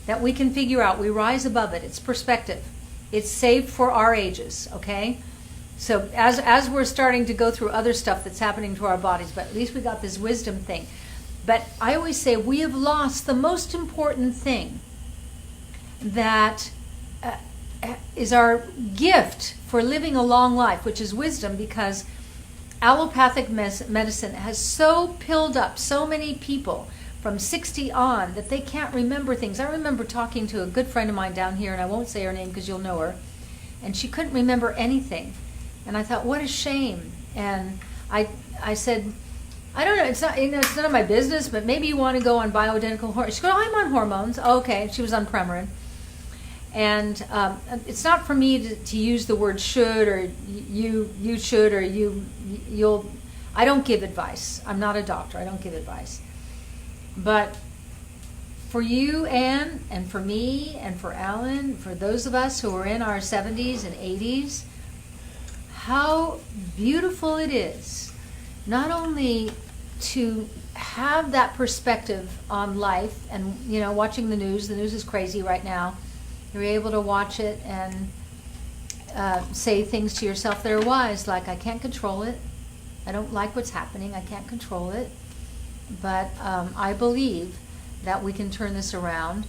that we can figure out. We rise above it. It's perspective. It's saved for our ages, okay? So as we're starting to go through other stuff that's happening to our bodies, but at least we got this wisdom thing. But I always say we have lost the most important thing that is our gift for living a long life, which is wisdom, because allopathic medicine has so pilled up so many people from 60 on that they can't remember things. I remember talking to a good friend of mine down here, and I won't say her name because you'll know her, and she couldn't remember anything. And I thought, what a shame. And I said, I don't know, it's none of my business, but maybe you want to go on bioidentical hormones. She goes, I'm on hormones. Oh, okay. She was on Premarin. And it's not for me to use the word should, or you should, or you'll. I don't give advice. I'm not a doctor. I don't give advice. But for you, Anne, and for me, and for Alan, for those of us who are in our 70s and 80s, how beautiful it is not only to have that perspective on life, and watching the news is crazy right now. You're able to watch it and say things to yourself that are wise, like, I can't control it. I don't like what's happening. I can't control it. But I believe that we can turn this around.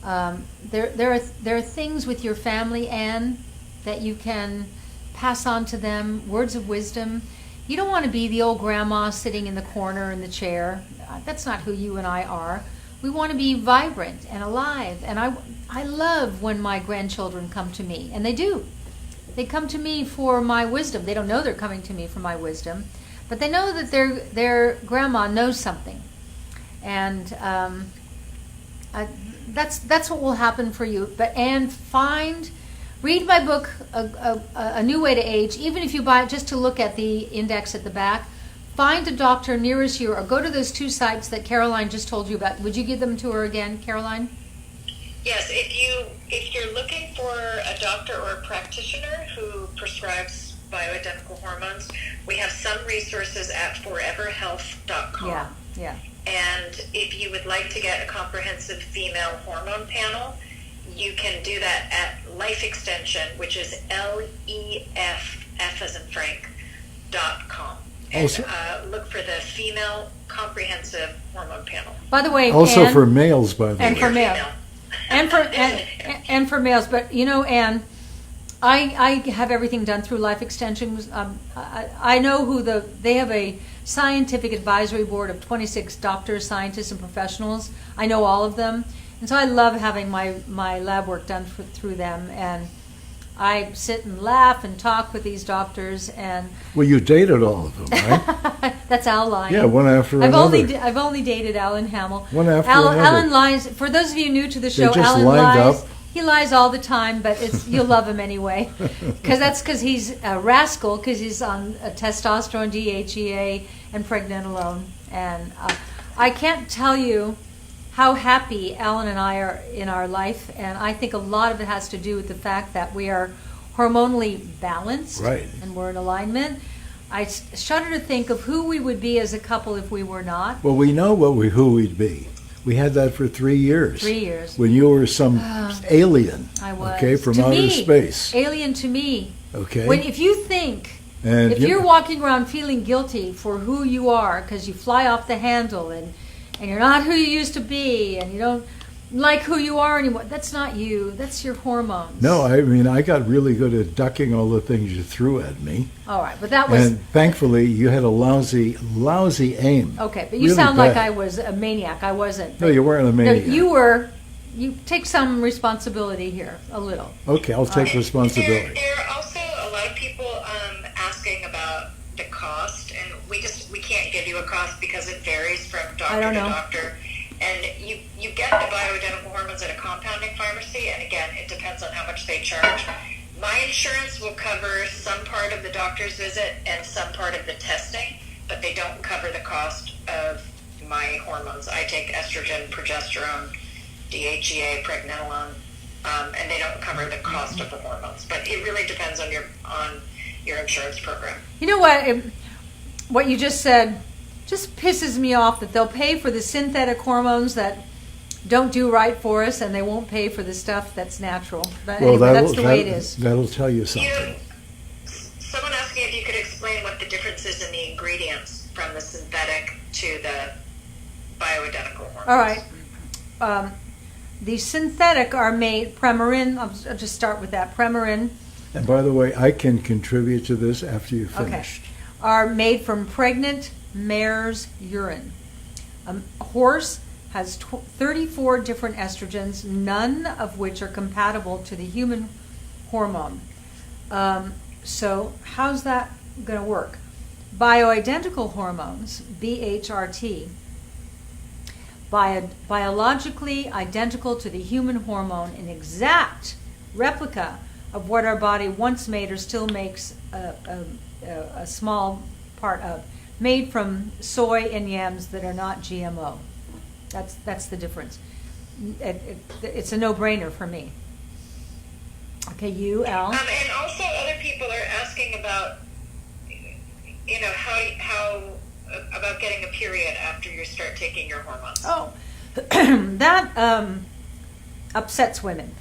There are things with your family, Anne, that you can pass on to them, words of wisdom. You don't want to be the old grandma sitting in the corner in the chair. That's not who you and I are. We want to be vibrant and alive. And I love when my grandchildren come to me, and they do. They come to me for my wisdom. They don't know they're coming to me for my wisdom, but they know that their grandma knows something. And that's what will happen for you. But Anne, read my book, A New Way to Age. Even if you buy it just to look at the index at the back, find a doctor nearest you, or go to those 2 sites that Caroline just told you about. Would you give them to her again, Caroline? Yes, if you're looking for a doctor or a practitioner who prescribes bioidentical hormones, we have some resources at foreverhealth.com. Yeah. And if you would like to get a comprehensive female hormone panel, you can do that at Life Extension, which is LEF, F as in Frank.com. And Also, look for the female comprehensive hormone panel. By the way, also Anne, for males, by the and way. for males. And for males, but Anne, I have everything done through Life Extension. I know they have a scientific advisory board of 26 doctors, scientists, and professionals. I know all of them, and so I love having my lab work done through them. And I sit and laugh and talk with these doctors. And Well, you dated all of them, right? that's Al lying. Yeah, one after another. I've only dated Alan Hamill. One after Alan another. lies. For those of you new to the show, just Alan lined lies. up. He lies all the time, but you'll love him anyway, because he's a rascal, because he's on testosterone, DHEA, and pregnenolone. And I can't tell you how happy Alan and I are in our life, and I think a lot of it has to do with the fact that we are hormonally balanced, Right. and we're in alignment. I shudder to think of who we would be as a couple if we were not. Well, we know who we'd be. We had that for 3 years. 3 years. When you were some alien, I was. okay, from To outer me, space. Alien to me. Okay. If you think, And if you're walking around feeling guilty for who you are because you fly off the handle and you're not who you used to be and you don't like who you are anymore, that's not you. That's your hormones. No, I mean, I got really good at ducking all the things you threw at me. All right, but that was... And thankfully, you had a lousy aim. Okay, but you Really sound like bad. I was a maniac. I wasn't. No, you weren't a No, maniac. you were. You take some responsibility here, a little. Okay, I'll take responsibility. There are also a lot of people asking about the cost, and we can't give you a cost because it varies from doctor to doctor. And you get the bioidentical hormones at a compounding pharmacy, and again, it depends on how much they charge. My insurance will cover some part of the doctor's visit and some part of the testing, but they don't cover the cost of my hormones. I take estrogen, progesterone, DHEA, pregnenolone, and they don't cover the cost of the hormones. But it really depends on your insurance program. You know what you just said just pisses me off, that they'll pay for the synthetic hormones that don't do right for us, and they won't pay for the stuff that's natural. But Well, anyway, that's the way it is. That'll tell you something. Someone asked me if you could explain what the difference is in the ingredients from the synthetic to the bioidentical hormones. All right. The synthetic are made, Premarin, I'll just start with that, Premarin. And by the way, I can contribute to this after you've Okay. finished. Are made from pregnant mare's urine. A horse has 34 different estrogens, none of which are compatible to the human hormone. So how's that going to work? Bioidentical hormones, BHRT, biologically identical to the human hormone, an exact replica of what our body once made or still makes a small part of, made from soy and yams that are not GMO. That's the difference. It's a no-brainer for me. Okay, you, Al? And also other people are asking about, how about getting a period after you start taking your hormones? Oh, that upsets women.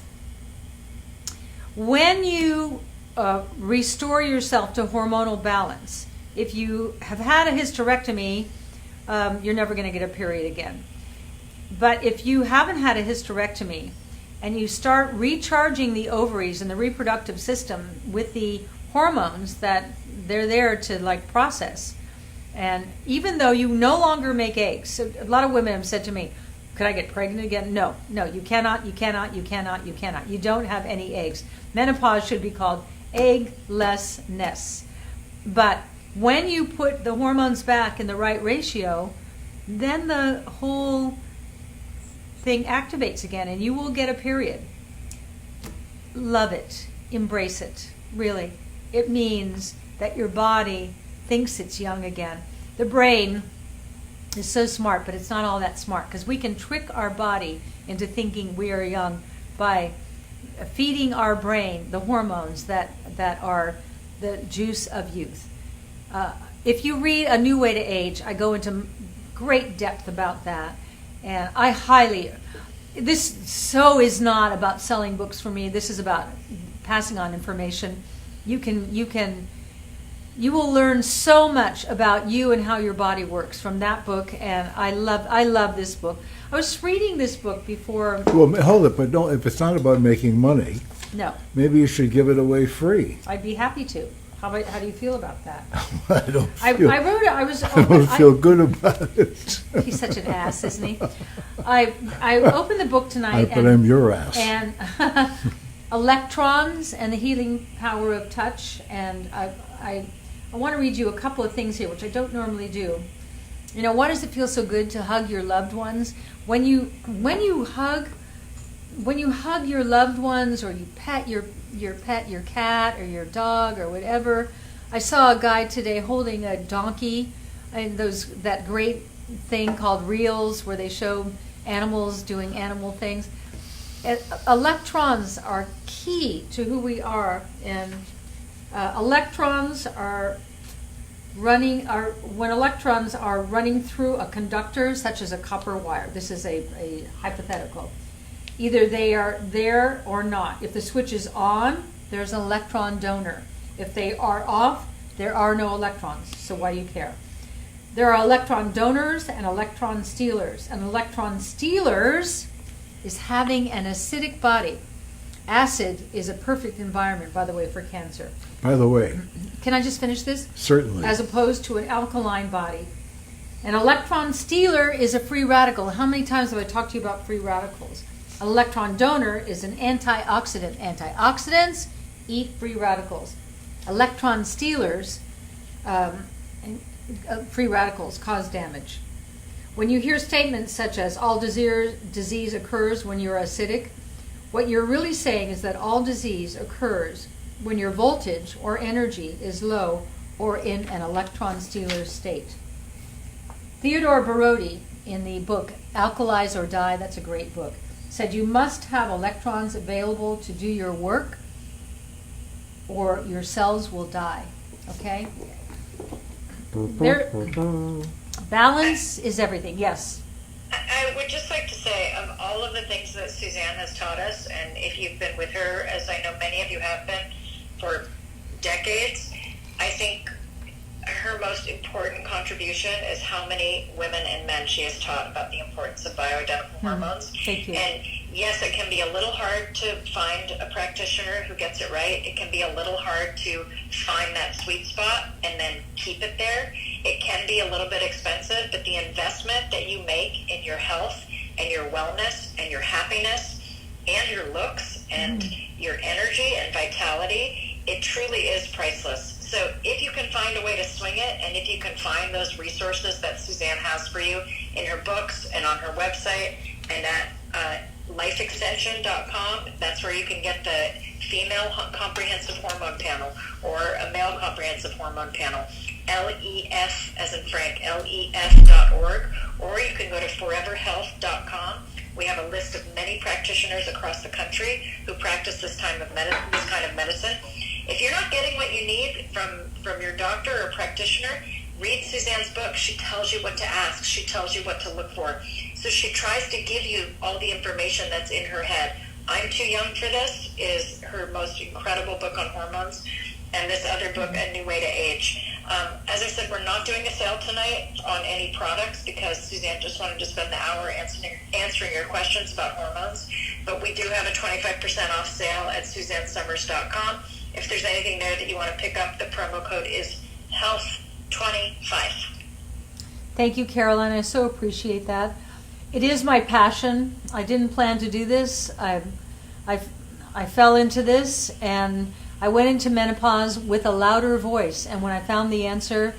When you restore yourself to hormonal balance, if you have had a hysterectomy, you're never going to get a period again. But if you haven't had a hysterectomy and you start recharging the ovaries and the reproductive system with the hormones that they're there to like process, and even though you no longer make eggs, so a lot of women have said to me, could I get pregnant again? No, you cannot. You don't have any eggs. Menopause should be called egglessness. But when you put the hormones back in the right ratio, then the whole thing activates again and you will get a period. Love it. Embrace it. Really. It means that your body thinks it's young again. The brain is so smart, but it's not all that smart because we can trick our body into thinking we are young by feeding our brain the hormones that are the juice of youth. If you read A New Way to Age, I go into great depth about that, and I highly. This so is not about selling books for me. This is about passing on information. You will learn so much about you and how your body works from that book, and I love this book. I was reading this book before. Well, hold it, but don't. If it's not about making money, No, maybe you should give it away free. I'd be happy to. How do you feel about that? I don't. I wrote it. I don't feel good about it. He's such an ass, isn't he? I opened the book tonight, But I'm your ass. and electrons and the healing power of touch. And I want to read you a couple of things here, which I don't normally do. You know, why does it feel so good to hug your loved ones? When you hug your loved ones, or you pet your pet, your cat or your dog or whatever. I saw a guy today holding a donkey, and that great thing called reels where they show animals doing animal things. Electrons are key to who we are, and electrons are when electrons are running through a conductor such as a copper wire. This is a hypothetical. Either they are there or not. If the switch is on, there's an electron donor. If they are off, there are no electrons. So why do you care? There are electron donors and electron stealers. And electron stealers is having an acidic body. Acid is a perfect environment, by the way, for cancer. By the way. Can I just finish this? Certainly. As opposed to an alkaline body. An electron stealer is a free radical. How many times have I talked to you about free radicals? An electron donor is an antioxidant. Antioxidants eat free radicals. Electron stealers, free radicals, cause damage. When you hear statements such as all disease occurs when you're acidic, what you're really saying is that all disease occurs when your voltage or energy is low or in an electron stealer state. Theodore Barodi, in the book Alkalize or Die, that's a great book, said you must have electrons available to do your work or your cells will die. Okay? Balance is everything. Yes. I would just like to say, of all of the things that Suzanne has taught us, and if you've been with her, as I know many of you have been, for decades, I think her most important contribution is how many women and men she has taught about the importance of bioidentical hormones. Thank you. And yes, it can be a little hard to find a practitioner who gets it right. It can be a little hard to find that sweet spot and then keep it there. It can be a little bit expensive, but the investment that you make in your health and your wellness and your happiness and your looks and your energy and vitality, it truly is priceless. So if you can find a way to swing it, and if you can find those resources that Suzanne has for you in her books and on her website and at lifeextension.com, that's where you can get the female comprehensive hormone panel or a male comprehensive hormone panel. LEF as in Frank, LEF.org, or you can go to foreverhealth.com. We have a list of many practitioners across the country who practice this kind of medicine. If you're not getting what you need from your doctor or practitioner, read Suzanne's book. She tells you what to ask. She tells you what to look for. So she tries to give you all the information that's in her head. I'm Too Young for This is her most incredible book on hormones, and this other book, A New Way to Age. As I said, we're not doing a sale tonight on any products because Suzanne just wanted to spend the hour answering your questions about hormones. But we do have a 25% off sale at SuzanneSummers.com. If there's anything there that you want to pick up, the promo code is HEALTH25. Thank you, Caroline. I so appreciate that. It is my passion. I didn't plan to do this. I fell into this, and I went into menopause with a louder voice. And when I found the answer,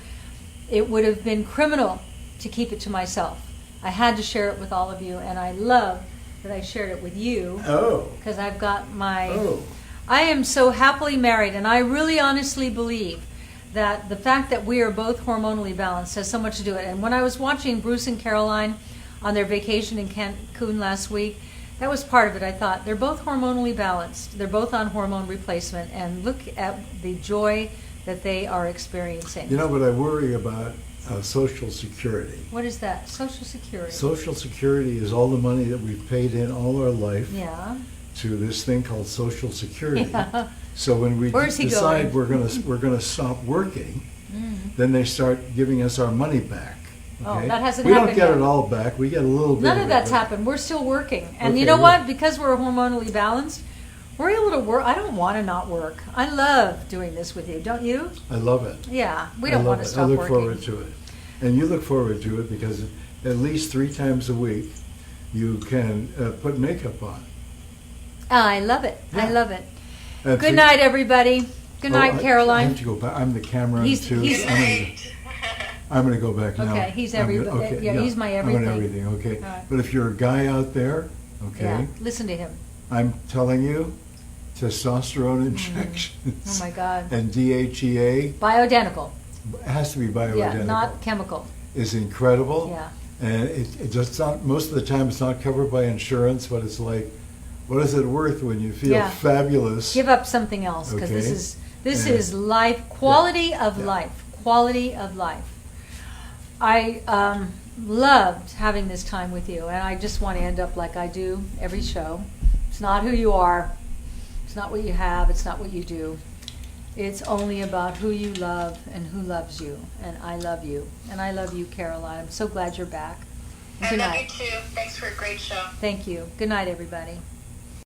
it would have been criminal to keep it to myself. I had to share it with all of you, and I love that I shared it with you. Oh. Because I've got my... Oh. I am so happily married, and I really honestly believe that the fact that we are both hormonally balanced has so much to do with it. And when I was watching Bruce and Caroline on their vacation in Cancun last week, that was part of it. I thought, they're both hormonally balanced. They're both on hormone replacement, and look at the joy that they are experiencing. You know what I worry about? Social Security. What is that? Social Security. Social Security is all the money that we've paid in all our life Yeah. to this thing called Social Security. Yeah. So when we Where's he decide going? we're gonna stop working, then they start giving us our money back. Oh, Okay? that hasn't we don't happened get yet. it all back. We get a little bit. None of of it, that's but- happened. We're still working. And you Okay, know well- what? Because we're hormonally balanced, we're able to work. I don't want to not work. I love doing this with you, don't you? I love it. Yeah, we I don't love want to it. stop I look working. forward to it. And you look forward to it because at least 3 times a week you can put makeup on. I love it. I Yeah. love it. And Good three- night, everybody. Good night, I Caroline. have to go back. I'm the camera He's- too. he's- I'm going to go back now. Okay, he's I'm every- gonna- okay, yeah, he's my I'm everything. on everything, okay. All right. But if you're a guy out there, okay, Yeah, listen to him. I'm telling you, testosterone injections. Oh my God. And DHEA, Bioidentical. it has to be bioidentical. Yeah, not chemical. Is incredible. Yeah. And it just not, most of the time it's not covered by insurance, but it's like, what is it worth when you feel Yeah. fabulous? Give up something else because Okay. this And- is life, quality of Yeah. life, quality of life. I loved having this time with you, and I just want to end up like I do every show. It's not who you are. It's not what you have. It's not what you do. It's only about who you love and who loves you. And I love you. And I love you, Caroline. I'm so glad you're back. I Good love you night. too. Thanks for a great show. Thank you. Good night, everybody.